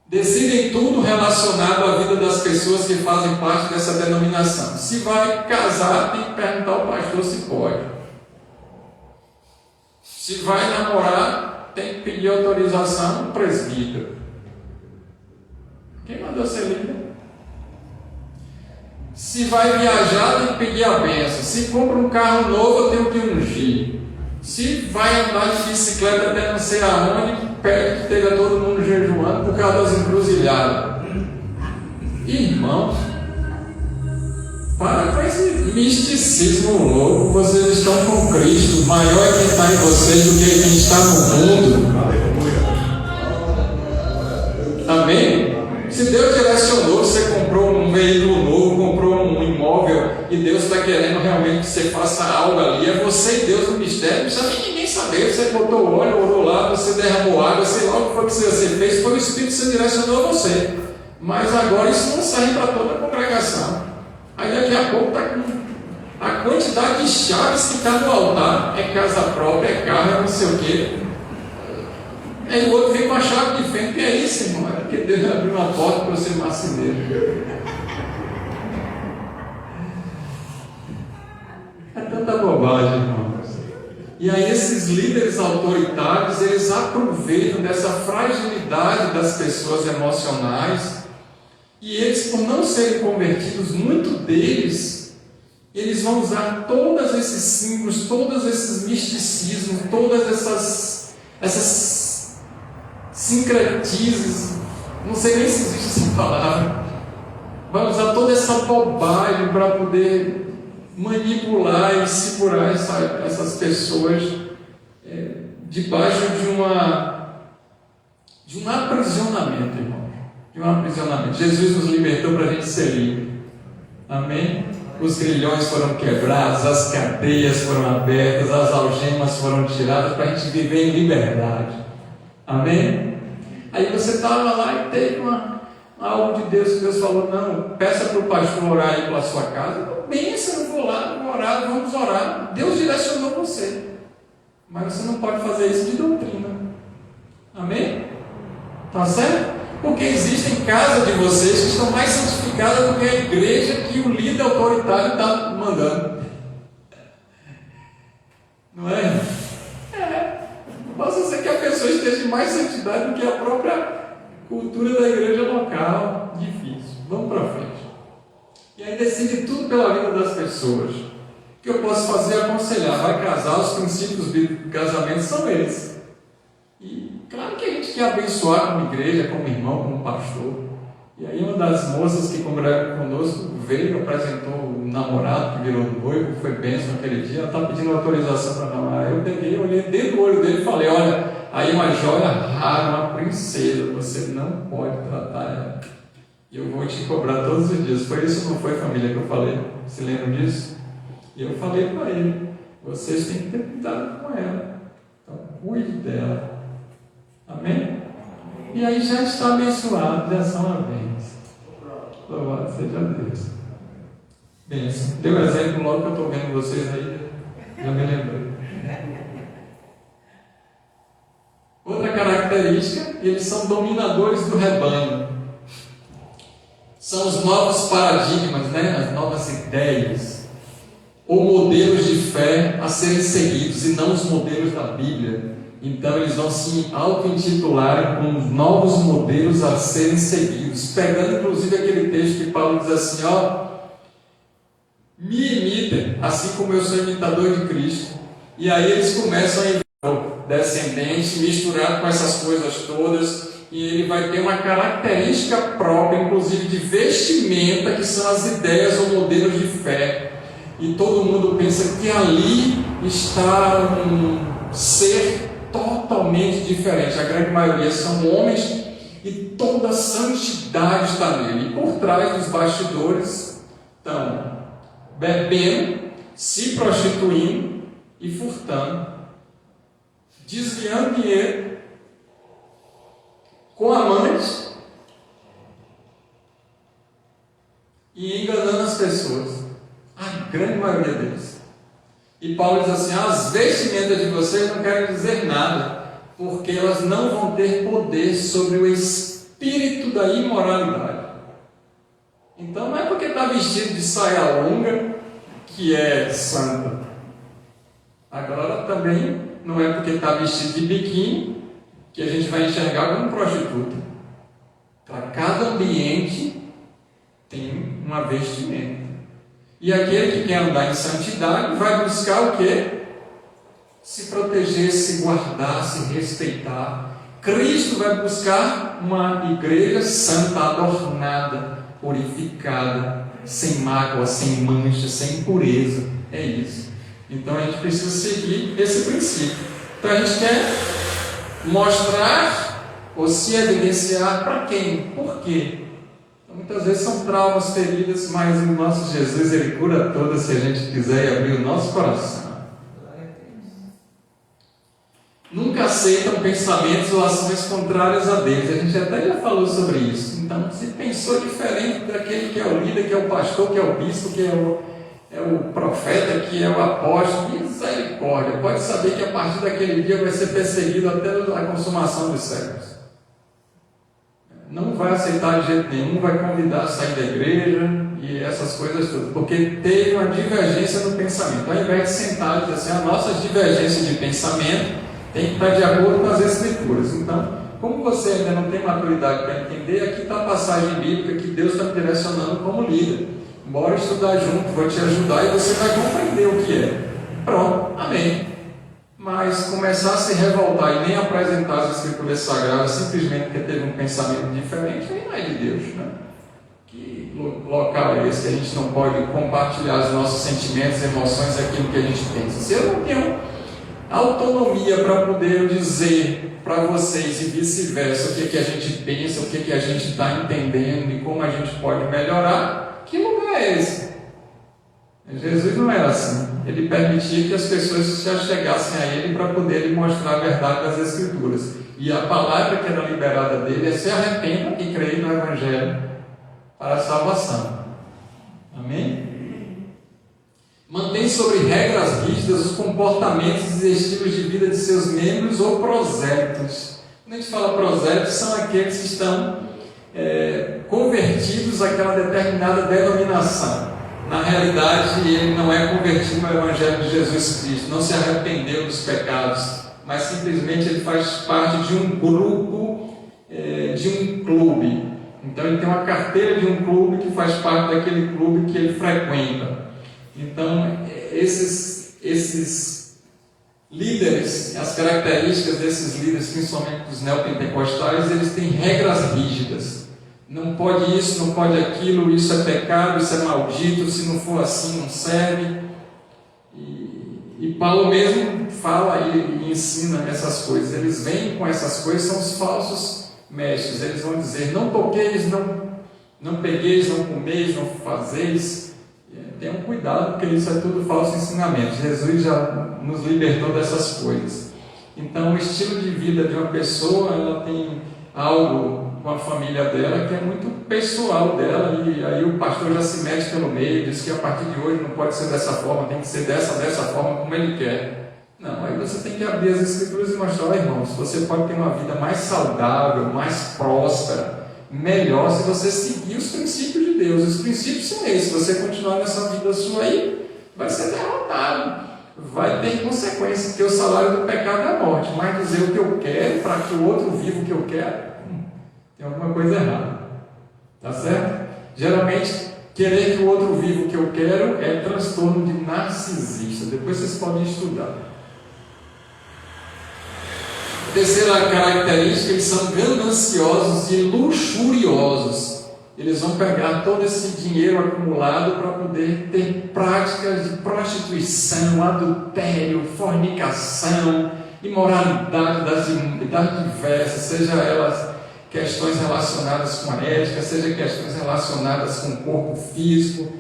S1: Decidem tudo relacionado à vida das pessoas que fazem parte dessa denominação. Se vai casar, tem que perguntar ao pastor se pode. Se vai namorar, tem que pedir autorização ao presbítero. Quem mandou ser líder? Se vai viajar, tem que pedir a bênção. Se compra um carro novo, eu tenho que ungir. Se vai andar de bicicleta até não sei aonde, pede que esteja todo mundo jejuando por causa das encruzilhadas. Irmãos, para com esse misticismo louco. Vocês estão com Cristo. Maior é quem está em vocês do que quem está no mundo. Amém? Se Deus direcionou, você comprou um veículo novo, comprou um imóvel e Deus está querendo realmente que você faça algo ali, é você e Deus no mistério, não precisa nem ninguém saber. Você botou óleo, orou lá, você derramou água, sei lá o que foi que você fez, foi o Espírito que você direcionou a você. Mas agora isso não serve para toda a congregação. Aí daqui a pouco está com a quantidade de chaves que está no altar, é casa própria, é carro, é não sei o quê. Aí o outro vem com a chave de fenda, que é isso, irmão? É porque Deus abriu uma porta para você marceneiro. É tanta bobagem, irmãos. E aí esses líderes autoritários, eles aproveitam dessa fragilidade das pessoas emocionais, e eles, por não serem convertidos, muito deles, eles vão usar todos esses símbolos, todos esses misticismos, todas essas sincretismos, não sei nem se existe essa palavra, vai usar toda essa bobagem para poder manipular e segurar essas pessoas debaixo de um aprisionamento, irmão. De um aprisionamento. Jesus nos libertou para a gente ser livre. Amém? Os grilhões foram quebrados, as cadeias foram abertas, as algemas foram tiradas para a gente viver em liberdade. Amém? Aí você estava lá e teve algo de Deus que Deus falou: não, peça para o pastor orar aí pela sua casa. Benção, eu vou lá, vou orar, vamos orar. Deus direcionou você, mas você não pode fazer isso de doutrina. Amém? Tá certo? Porque existem casas de vocês que estão mais santificadas do que a igreja que o líder autoritário está mandando. Não é? Possa ser que a pessoa esteja em mais santidade do que a própria cultura da igreja local. Difícil. Vamos para frente. E aí decide tudo pela vida das pessoas. O que eu posso fazer é aconselhar. Vai casar, os princípios do casamento são eles. E claro que a gente quer abençoar como igreja, como irmão, como pastor. E aí uma das moças que congrega conosco veio, apresentou o namorado que virou noivo, foi bênção naquele dia. Ela está pedindo autorização para namorar. Eu peguei, olhei dentro do olho dele e falei: olha, aí uma joia rara, uma princesa, você não pode tratar ela. E eu vou te cobrar todos os dias. Foi isso ou não foi, família, que eu falei? Se lembram disso? E eu falei para ele: vocês têm que ter cuidado com ela. Então cuide dela. Amém? E aí já está abençoado, já são uma bênção. Louvado seja Deus. Bênção. Deu exemplo logo que eu estou vendo vocês aí, já me lembrei. Outra característica: eles são dominadores do rebanho. São os novos paradigmas, as novas ideias, ou modelos de fé a serem seguidos, e não os modelos da Bíblia. Então eles vão se auto-intitularem como os novos modelos a serem seguidos, pegando inclusive aquele texto que Paulo diz assim: me imitem, assim como eu sou imitador de Cristo. E aí eles começam a enviar o descendente misturado com essas coisas todas, e ele vai ter uma característica própria, inclusive de vestimenta, que são as ideias ou modelos de fé. E todo mundo pensa que ali está um ser totalmente diferente. A grande maioria são homens e toda a santidade está nele. E por trás dos bastidores estão bebendo, se prostituindo e furtando, desviando dinheiro, com amantes e enganando as pessoas. A grande maioria deles. E Paulo diz assim: as vestimentas de vocês não querem dizer nada, porque elas não vão ter poder sobre o espírito da imoralidade. Então não é porque está vestido de saia longa que é santa. Agora também não é porque está vestido de biquíni que a gente vai enxergar como prostituta. Para cada ambiente tem uma vestimenta. E aquele que quer andar em santidade vai buscar o quê? Se proteger, se guardar, se respeitar. Cristo vai buscar uma igreja santa, adornada, purificada, sem mágoa, sem mancha, sem impureza. É isso. Então a gente precisa seguir esse princípio. Então a gente quer mostrar ou se evidenciar para quem? Por quê? Então Muitas vezes são traumas, feridas, mas o nosso Jesus, Ele cura todas se a gente quiser e abrir o nosso coração. Nunca aceitam pensamentos ou ações contrárias a Deus. A gente até já falou sobre isso. Então, se pensou diferente daquele que é o líder, que é o pastor, que é o bispo, que é o profeta, que é o apóstolo, misericórdia, pode saber que a partir daquele dia vai ser perseguido até a consumação dos séculos. Não vai aceitar de jeito nenhum, vai convidar a sair da igreja e essas coisas todas, porque teve uma divergência no pensamento. Ao invés de sentar e dizer assim, a nossa divergência de pensamento tem que estar de acordo com as Escrituras. Então, como você ainda não tem maturidade para entender, aqui está a passagem bíblica que Deus está me direcionando como líder. Bora estudar junto, vou te ajudar e você vai compreender o que é. Pronto, amém. Mas começar a se revoltar e nem apresentar as Escrituras Sagradas simplesmente porque teve um pensamento diferente, aí não é de Deus, né? Que local é esse que a gente não pode compartilhar os nossos sentimentos, emoções, aquilo que a gente pensa? Se eu não tenho autonomia para poder dizer para vocês e vice-versa o que a gente pensa, o que a gente está entendendo e como a gente pode melhorar, que lugar é esse? Jesus não era assim. Ele permitia que as pessoas se achegassem a Ele para poder lhe mostrar a verdade das Escrituras. E a palavra que era liberada dele é: se arrependam e creem no Evangelho para a salvação. Amém? Mantém sobre regras rígidas os comportamentos e estilos de vida de seus membros ou prosélitos. Quando a gente fala prosélitos, são aqueles que estão convertidos àquela determinada denominação. Na realidade, ele não é convertido ao Evangelho de Jesus Cristo, não se arrependeu dos pecados, mas simplesmente ele faz parte de um grupo, de um clube. Então ele tem uma carteira de um clube que faz parte daquele clube que ele frequenta. Então, esses líderes, as características desses líderes, principalmente dos neopentecostais, eles têm regras rígidas. Não pode isso, não pode aquilo, isso é pecado, isso é maldito, se não for assim não serve. E Paulo mesmo fala e ensina essas coisas. Eles vêm com essas coisas, são os falsos mestres. Eles vão dizer: não toqueis, não pegueis, não comeis, não fazeis. Tenham cuidado, porque isso é tudo falso ensinamento. Jesus já nos libertou dessas coisas. Então, o estilo de vida de uma pessoa, ela tem algo com a família dela que é muito pessoal dela, e aí o pastor já se mete pelo meio, diz que a partir de hoje não pode ser dessa forma, tem que ser dessa forma como ele quer. Não, aí você tem que abrir as Escrituras e mostrar: irmãos, você pode ter uma vida mais saudável, mais próspera, melhor, se você seguir os princípios de Deus. Os princípios são esses. Se você continuar nessa vida sua aí, vai ser derrotado, vai ter consequências, porque o salário do pecado é a morte. Mas dizer o que eu quero para que o outro viva o que eu quero, tem alguma coisa errada. Tá certo? Geralmente, querer que o outro viva o que eu quero é transtorno de narcisista. Depois vocês podem estudar. Terceira característica: eles são gananciosos e luxuriosos. Eles vão pegar todo esse dinheiro acumulado para poder ter práticas de prostituição, adultério, fornicação, imoralidade das diversas, seja elas questões relacionadas com a ética, seja questões relacionadas com o corpo físico,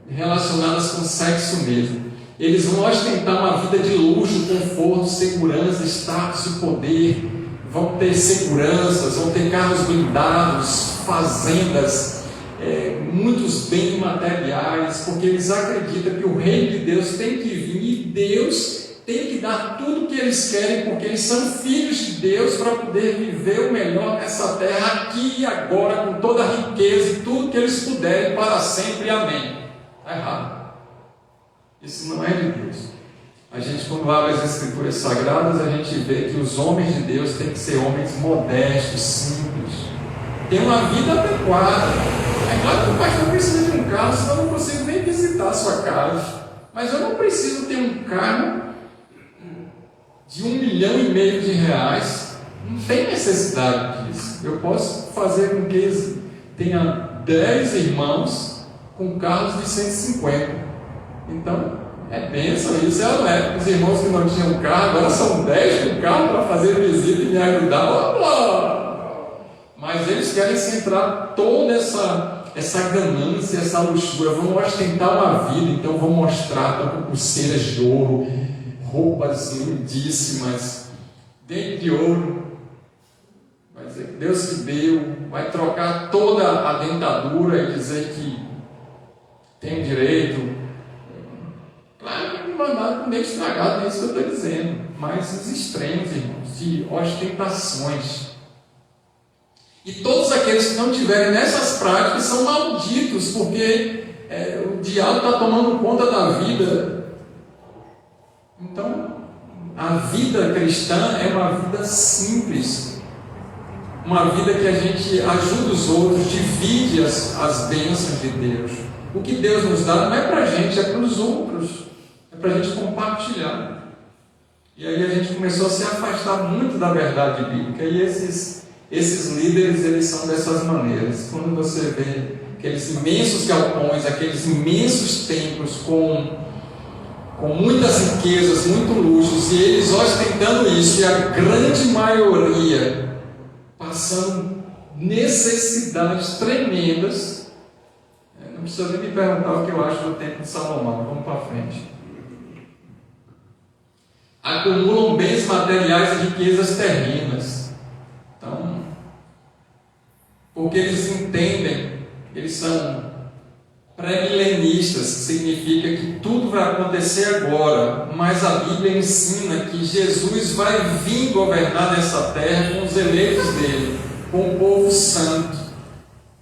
S1: relacionadas com o sexo mesmo. Eles vão ostentar uma vida de luxo, conforto, segurança, status e poder. Vão ter seguranças, vão ter carros blindados, fazendas, muitos bens materiais, porque eles acreditam que o reino de Deus tem que vir e Deus tem que dar tudo o que eles querem, porque eles são filhos de Deus, para poder viver o melhor nessa terra, aqui e agora, com toda a riqueza e tudo que eles puderem, para sempre. Amém. Está errado. Isso não é de Deus. A gente, quando abre as Escrituras Sagradas, a gente vê que os homens de Deus têm que ser homens modestos, simples, ter uma vida adequada. É claro que o pastor precisa de um carro, senão eu não consigo nem visitar a sua casa. Mas eu não preciso ter um carro de R$1,5 milhão. Não tem necessidade disso. Eu posso fazer com que eles tenham 10 irmãos com carros de 150. Então, é bênção isso, não é? Os irmãos que não tinham carro, agora são 10 com carro para fazer visita e me ajudar. Opa! Mas eles querem centrar toda essa ganância, essa luxúria. Vão ostentar uma vida, então vão mostrar, estão com pulseiras de ouro, roupas lindíssimas, dente de ouro. Vai dizer que Deus que deu, vai trocar toda a dentadura e dizer que tem direito. Claro que não vai nada com dente estragado, é isso que eu estou dizendo. Mas os extremos, irmãos, de ostentações. E todos aqueles que não tiverem nessas práticas são malditos, porque o diabo está tomando conta da vida. Então, a vida cristã é uma vida simples, uma vida que a gente ajuda os outros, divide as bênçãos de Deus. O que Deus nos dá não é para a gente, é para os outros, é para a gente compartilhar. E aí a gente começou a se afastar muito da verdade bíblica, e esses líderes, eles são dessas maneiras. Quando você vê aqueles imensos galpões, aqueles imensos templos com muitas riquezas, muito luxos, e eles ostentando isso, e a grande maioria passando necessidades tremendas. Não precisa nem me perguntar o que eu acho do templo de Salomão. Vamos para frente. Acumulam bens materiais e riquezas terrenas. Então, porque eles entendem, eles são pré-milenistas, significa que tudo vai acontecer agora, mas a Bíblia ensina que Jesus vai vir governar nessa terra com os eleitos dele, com o povo santo.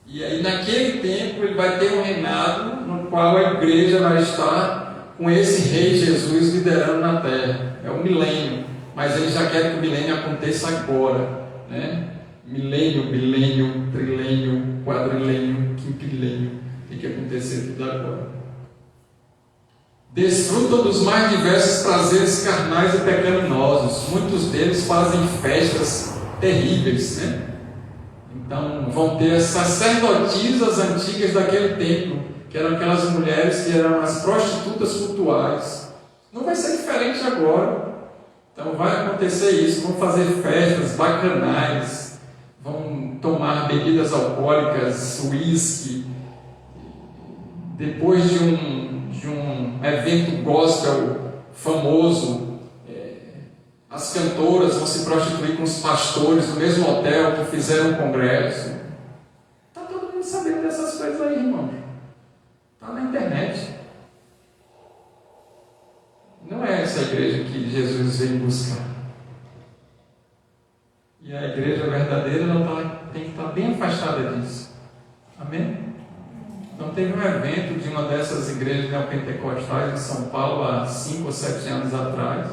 S1: E aí naquele tempo ele vai ter um reinado no qual a igreja vai estar com esse rei Jesus liderando na terra. É o milênio, mas ele já quer que o milênio aconteça agora, né? Milênio, bilênio, trilênio, quadrilênio, quinquilênio, tem que acontecer tudo agora. Desfrutam dos mais diversos prazeres carnais e pecaminosos. Muitos deles fazem festas terríveis, né? Então vão ter as sacerdotisas antigas daquele tempo, que eram aquelas mulheres que eram as prostitutas cultuais. Não vai ser diferente agora. Então vai acontecer isso, vão fazer festas bacanais, vão tomar bebidas alcoólicas, uísque. Depois de um evento gospel famoso, as cantoras vão se prostituir com os pastores no mesmo hotel que fizeram um congresso. Está todo mundo sabendo dessas coisas aí, irmão. Está na internet. Não é essa igreja que Jesus veio buscar. E a igreja verdadeira tem que estar bem afastada disso. Amém? Então teve um evento de uma dessas igrejas neopentecostais em São Paulo há 5 ou 7 anos atrás.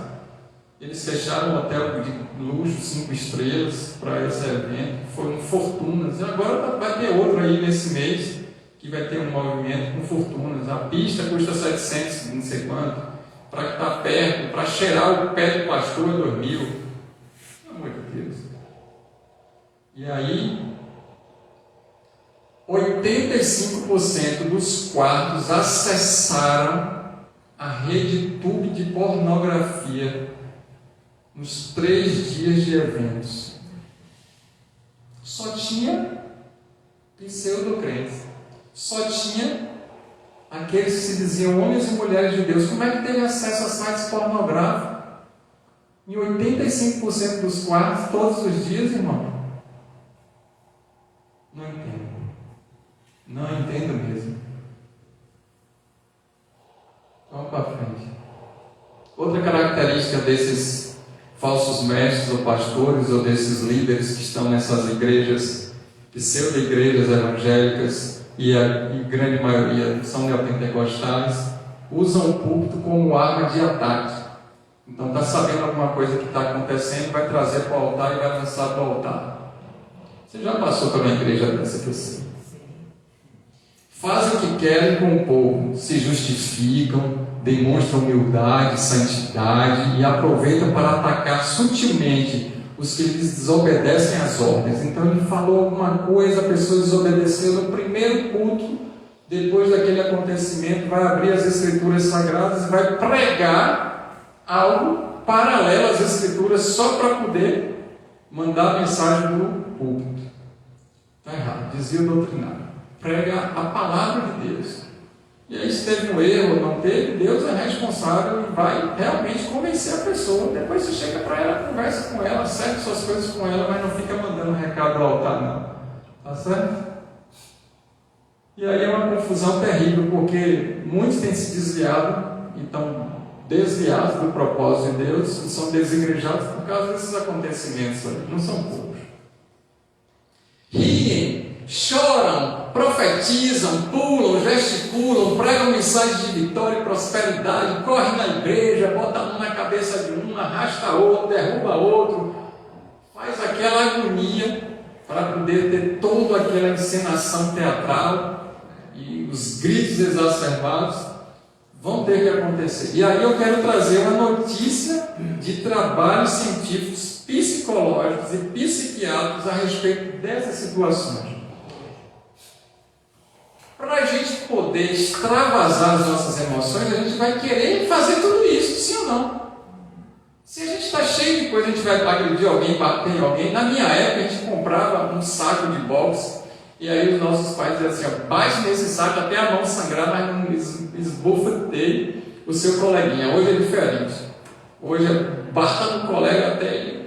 S1: Eles fecharam um hotel de luxo, 5 estrelas, para esse evento. Foram fortunas. E agora vai ter outro aí nesse mês, que vai ter um movimento com fortunas. A pista custa 700, não sei quanto. Para estar perto, para cheirar o pé do pastor é 2.000. Pelo amor de Deus. E aí, 85% dos quartos acessaram a rede tube de pornografia nos 3 dias de eventos. Só tinha pseudo-crentes. Só tinha aqueles que se diziam homens e mulheres de Deus. Como é que teve acesso a sites pornográficos? Em 85% dos quartos, todos os dias, irmão? Não entendo. Não entendo mesmo. Vamos para frente. Outra característica desses falsos mestres ou pastores ou desses líderes que estão nessas igrejas, pseudo-igrejas evangélicas, e a grande maioria são neopentecostais, usam o púlpito como arma de ataque. Então está sabendo alguma coisa que está acontecendo, vai trazer para o altar e vai lançar para o altar. Você já passou por uma igreja dessa pessoa? Fazem o que querem com o povo, se justificam, demonstram humildade, santidade e aproveitam para atacar sutilmente os que lhes desobedecem às ordens. Então ele falou alguma coisa, a pessoa desobedeceu no primeiro culto, depois daquele acontecimento vai abrir as escrituras sagradas e vai pregar algo paralelo às escrituras só para poder mandar a mensagem do púlpito. Está errado, desvio doutrinário. Prega a palavra de Deus. E aí, se teve um erro ou não teve, Deus é responsável e vai realmente convencer a pessoa. Depois você chega para ela, conversa com ela, acerta suas coisas com ela, mas não fica mandando recado do altar, não. Tá certo? E aí é uma confusão terrível, porque muitos têm se desviado e estão desviados do propósito de Deus e são desigrejados por causa desses acontecimentos aí. Não são poucos. Riem, choram, profetizam, pulam, gesticulam, pregam mensagens de vitória e prosperidade, correm na igreja, botam a mão na cabeça de um, arrasta outro, derruba outro, faz aquela agonia para poder ter toda aquela encenação teatral e os gritos exacerbados vão ter que acontecer. E aí eu quero trazer uma notícia de trabalhos científicos, psicológicos e psiquiátricos a respeito dessas situações. Para a gente poder extravasar as nossas emoções, a gente vai querer fazer tudo isso, sim ou não? Se a gente está cheio de coisa, a gente vai agredir alguém, bater em alguém. Na minha época, a gente comprava um saco de boxe, e aí os nossos pais diziam assim, bate nesse saco até a mão sangrar, mas não esbofeteie o seu coleguinha. Hoje é diferente. Hoje é bata no colega até ele.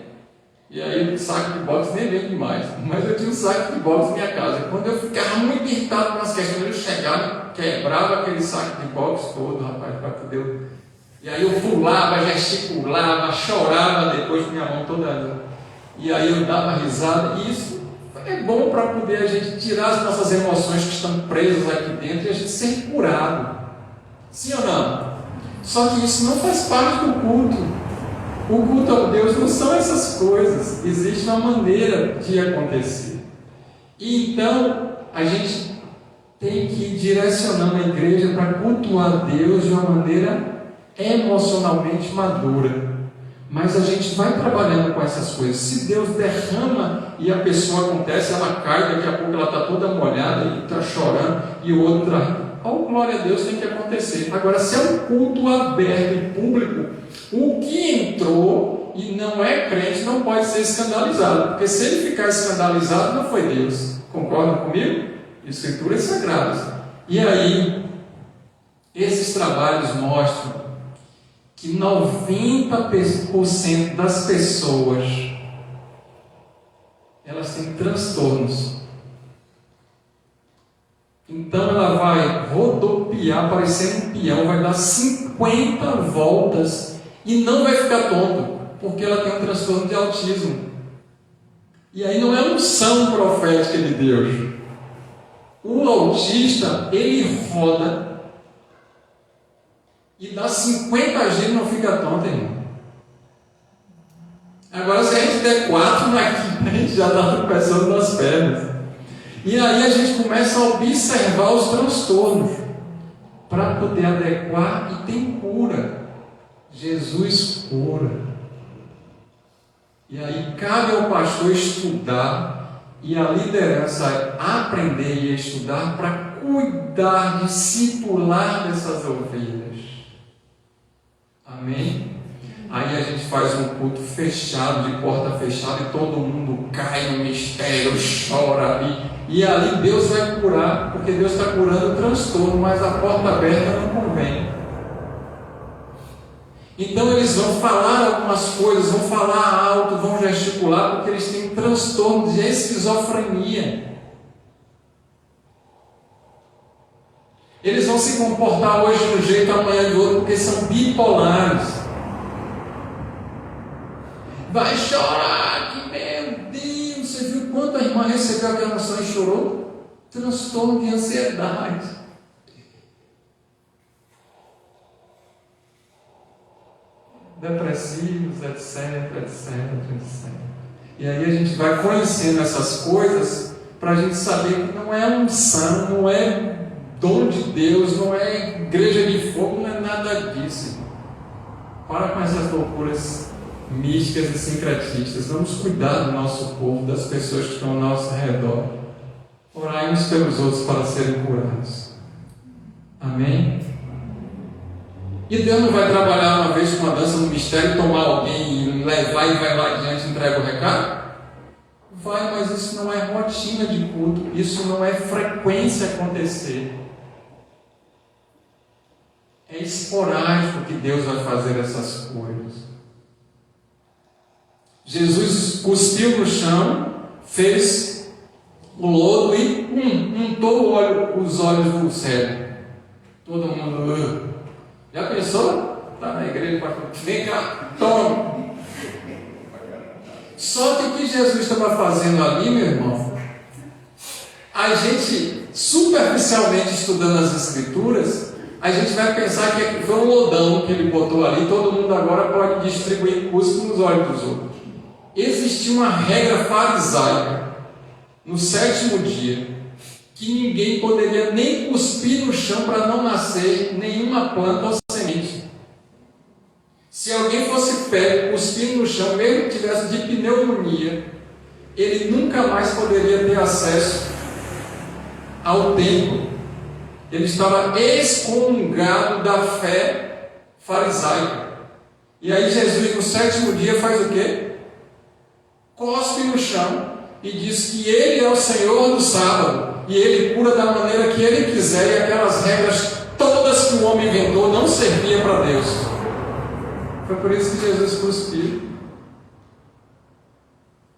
S1: E aí o saco de boxe nem vende mais. Mas eu tinha um saco de boxe em minha casa. Quando eu ficava muito irritado com as questões, eu chegava, quebrava aquele saco de boxe todo, rapaz, para poder... E aí eu pulava, gesticulava, chorava depois com minha mão toda... E aí eu dava risada. E isso é bom para poder a gente tirar as nossas emoções que estão presas aqui dentro e a gente ser curado. Sim ou não? Só que isso não faz parte do culto. O culto a Deus não são essas coisas. Existe uma maneira de acontecer. E então, a gente tem que ir direcionando a igreja para cultuar a Deus de uma maneira emocionalmente madura. Mas a gente vai trabalhando com essas coisas. Se Deus derrama e a pessoa acontece, ela cai, daqui a pouco ela está toda molhada e está chorando, e o outro está rindo. Oh, glória a Deus, tem que acontecer. Agora, se é um culto aberto e público, o que entrou e não é crente não pode ser escandalizado, porque se ele ficar escandalizado, não foi Deus. Concordam comigo? Escrituras sagradas. E aí, esses trabalhos mostram que 90% das pessoas elas têm transtornos. Então ela vai rodopiar, parecendo um peão, vai dar 50 voltas e não vai ficar tonto, porque ela tem um transtorno de autismo. E aí não é unção profética de Deus. O autista, ele roda e dá 50 giros e não fica tonto, irmão. Agora, se a gente der 4 na quinta, a gente já está tropeçando nas pernas. E aí a gente começa a observar os transtornos para poder adequar e tem cura. Jesus cura. E aí cabe ao pastor estudar e a liderança aprender e estudar para cuidar, discipular dessas ovelhas. Amém? Aí a gente faz um culto fechado, de porta fechada, e todo mundo cai no mistério, chora ali. E ali Deus vai curar, porque Deus está curando o transtorno, mas a porta aberta não convém. Então eles vão falar algumas coisas, vão falar alto, vão gesticular, porque eles têm transtorno de esquizofrenia. Eles vão se comportar hoje de um jeito, amanhã de outro, porque são bipolares. Vai chorar, que meu Deus, você viu quanto a irmã recebeu aquela noção e chorou? Transtorno de ansiedade. Depressivos, etc. E aí a gente vai conhecendo essas coisas para a gente saber que não é unção, não é dom de Deus, não é igreja de fogo, não é nada disso. Para com essas loucuras místicas e sincretistas. Vamos cuidar do nosso povo, das pessoas que estão ao nosso redor. Orai uns pelos outros para serem curados. Amém? E Deus não vai trabalhar uma vez com uma dança no mistério, tomar alguém e levar e vai lá adiante e entrega o recado? Vai, mas isso não é rotina de culto, isso não é frequência acontecer. É esporádico que Deus vai fazer essas coisas. Jesus cuspiu no chão, fez o lodo e untou os olhos do cego. Todo mundo, já pensou? Está na igreja, vem cá, toma. Só que o que Jesus estava fazendo ali, meu irmão, a gente, superficialmente estudando as Escrituras, a gente vai pensar que foi um lodão que ele botou ali, todo mundo agora pode distribuir cuspe nos olhos dos outros. Existia uma regra farisaica no 7º dia, que ninguém poderia nem cuspir no chão para não nascer nenhuma planta ou semente. Se alguém fosse pego cuspindo no chão, mesmo que tivesse de pneumonia, ele nunca mais poderia ter acesso ao templo. Ele estava excomungado da fé farisaica. E aí Jesus no 7º dia faz o quê? Cospe no chão e diz que Ele é o Senhor do sábado e Ele cura da maneira que Ele quiser, e aquelas regras todas que o homem inventou não serviam para Deus. Foi por isso que Jesus cuspiu.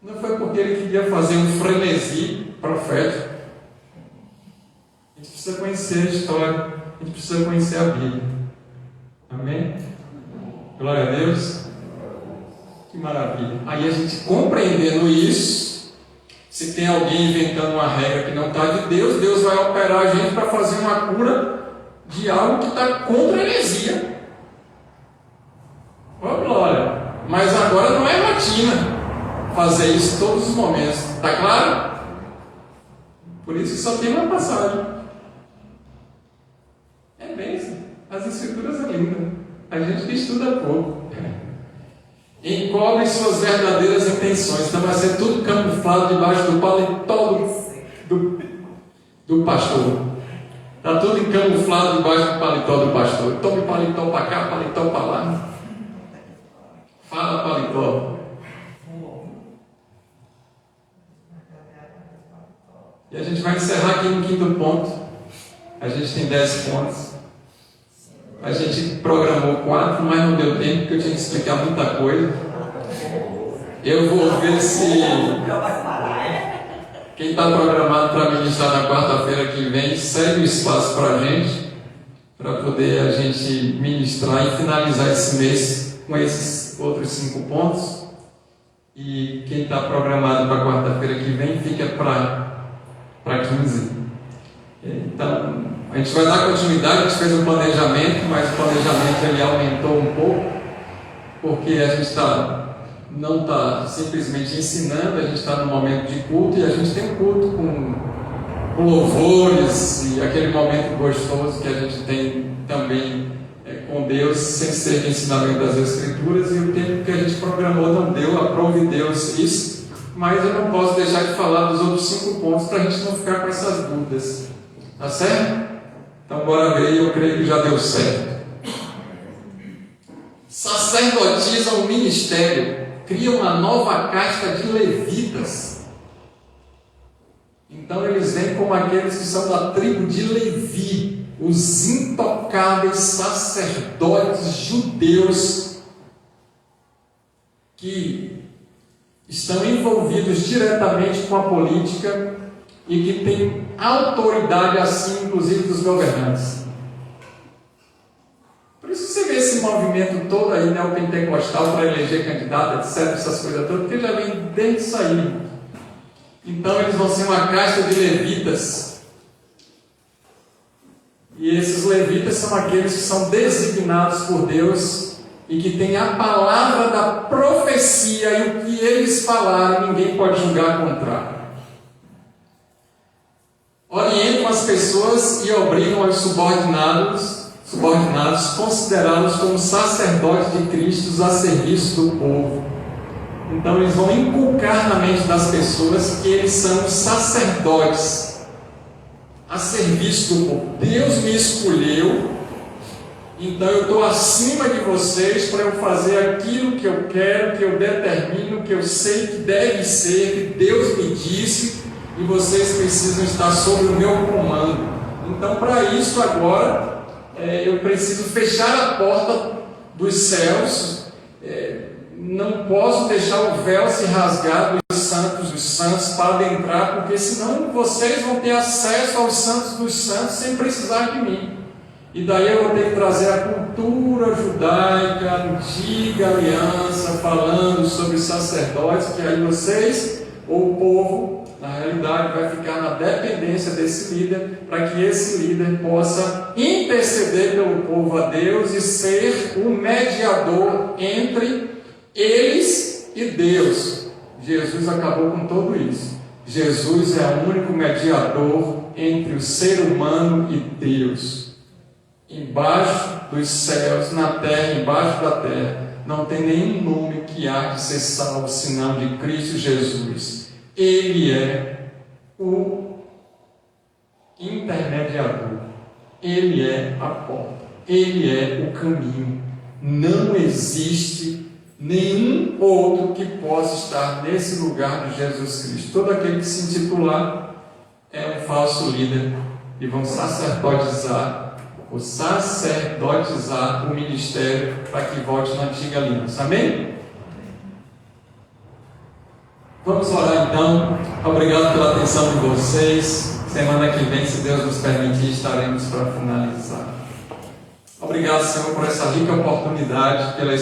S1: Não foi porque Ele queria fazer um frenesi profético. A gente precisa conhecer a história, a gente precisa conhecer a Bíblia. Amém? Glória a Deus. Que maravilha. Aí a gente compreendendo isso, se tem alguém inventando uma regra que não está de Deus, Deus vai operar a gente para fazer uma cura de algo que está contra a heresia. Oh, glória. Mas agora não é rotina fazer isso todos os momentos. Está claro? Por isso que só tem uma passagem. É bênção. As Escrituras é linda. A gente que estuda pouco. Encobre suas verdadeiras intenções. Então vai ser tudo camuflado debaixo do paletó do pastor. Está tudo encamuflado debaixo do paletó do pastor. Tome paletó para cá, paletó para lá. Fala, paletó. E a gente vai encerrar aqui no 5º ponto. A gente tem 10 pontos. A gente programou 4, mas não deu tempo, porque eu tinha que explicar muita coisa. Eu vou ver se quem está programado para ministrar na quarta-feira que vem segue o espaço para a gente, para poder a gente ministrar e finalizar esse mês com esses outros 5 pontos. E quem está programado para quarta-feira que vem fica para 15. Então, a gente vai dar continuidade. A gente fez um planejamento, mas o planejamento ele aumentou um pouco, porque a gente não está simplesmente ensinando, a gente está no momento de culto, e a gente tem um culto com louvores e aquele momento gostoso que a gente tem também com Deus, sem ser de ensinamento das Escrituras, e o tempo que a gente programou não deu, aprove Deus isso, mas eu não posso deixar de falar dos outros 5 pontos para a gente não ficar com essas dúvidas. Tá certo? Então bora ver, eu creio que já deu certo. Sacerdotizam o ministério, criam uma nova casta de levitas. Então eles vêm como aqueles que são da tribo de Levi, os intocáveis sacerdotes judeus que estão envolvidos diretamente com a política e que têm autoridade assim, inclusive dos governantes. Por isso você vê esse movimento todo aí neopentecostal para eleger candidato, etc, essas coisas todas, porque já vem desde isso aí. Então eles vão ser uma casta de levitas. E esses levitas são aqueles que são designados por Deus e que têm a palavra da profecia, e o que eles falarem ninguém pode julgar contrário. Orientam as pessoas e obrigam os subordinados considerá-los como sacerdotes de Cristo a serviço do povo. Então eles vão inculcar na mente das pessoas que eles são sacerdotes a serviço do povo. Deus me escolheu Então eu estou acima de vocês para eu fazer aquilo que eu quero, que eu determino, que eu sei que deve ser, que Deus me disse, e vocês precisam estar sob o meu comando. Então, para isso agora, eu preciso fechar a porta dos céus, não posso deixar o véu se rasgar dos santos para adentrar, porque senão vocês vão ter acesso aos santos dos santos sem precisar de mim. E daí eu vou ter que trazer a cultura judaica, a antiga aliança, falando sobre sacerdotes, que aí vocês, ou o povo, na realidade vai ficar na dependência desse líder, para que esse líder possa interceder pelo povo a Deus e ser o mediador entre eles e Deus. Jesus acabou com tudo isso. Jesus é o único mediador entre o ser humano e Deus. Embaixo dos céus, na terra, embaixo da terra, não tem nenhum nome que há de ser salvo senão de Cristo Jesus. Ele é o intermediador, Ele é a porta, Ele é o caminho. Não existe nenhum outro que possa estar nesse lugar de Jesus Cristo. Todo aquele que se intitular é um falso líder e vão sacerdotizar o ministério para que volte na antiga aliança. Amém? Vamos orar então. Obrigado pela atenção de vocês. Semana que vem, se Deus nos permitir, estaremos para finalizar. Obrigado, Senhor, por essa rica oportunidade, pela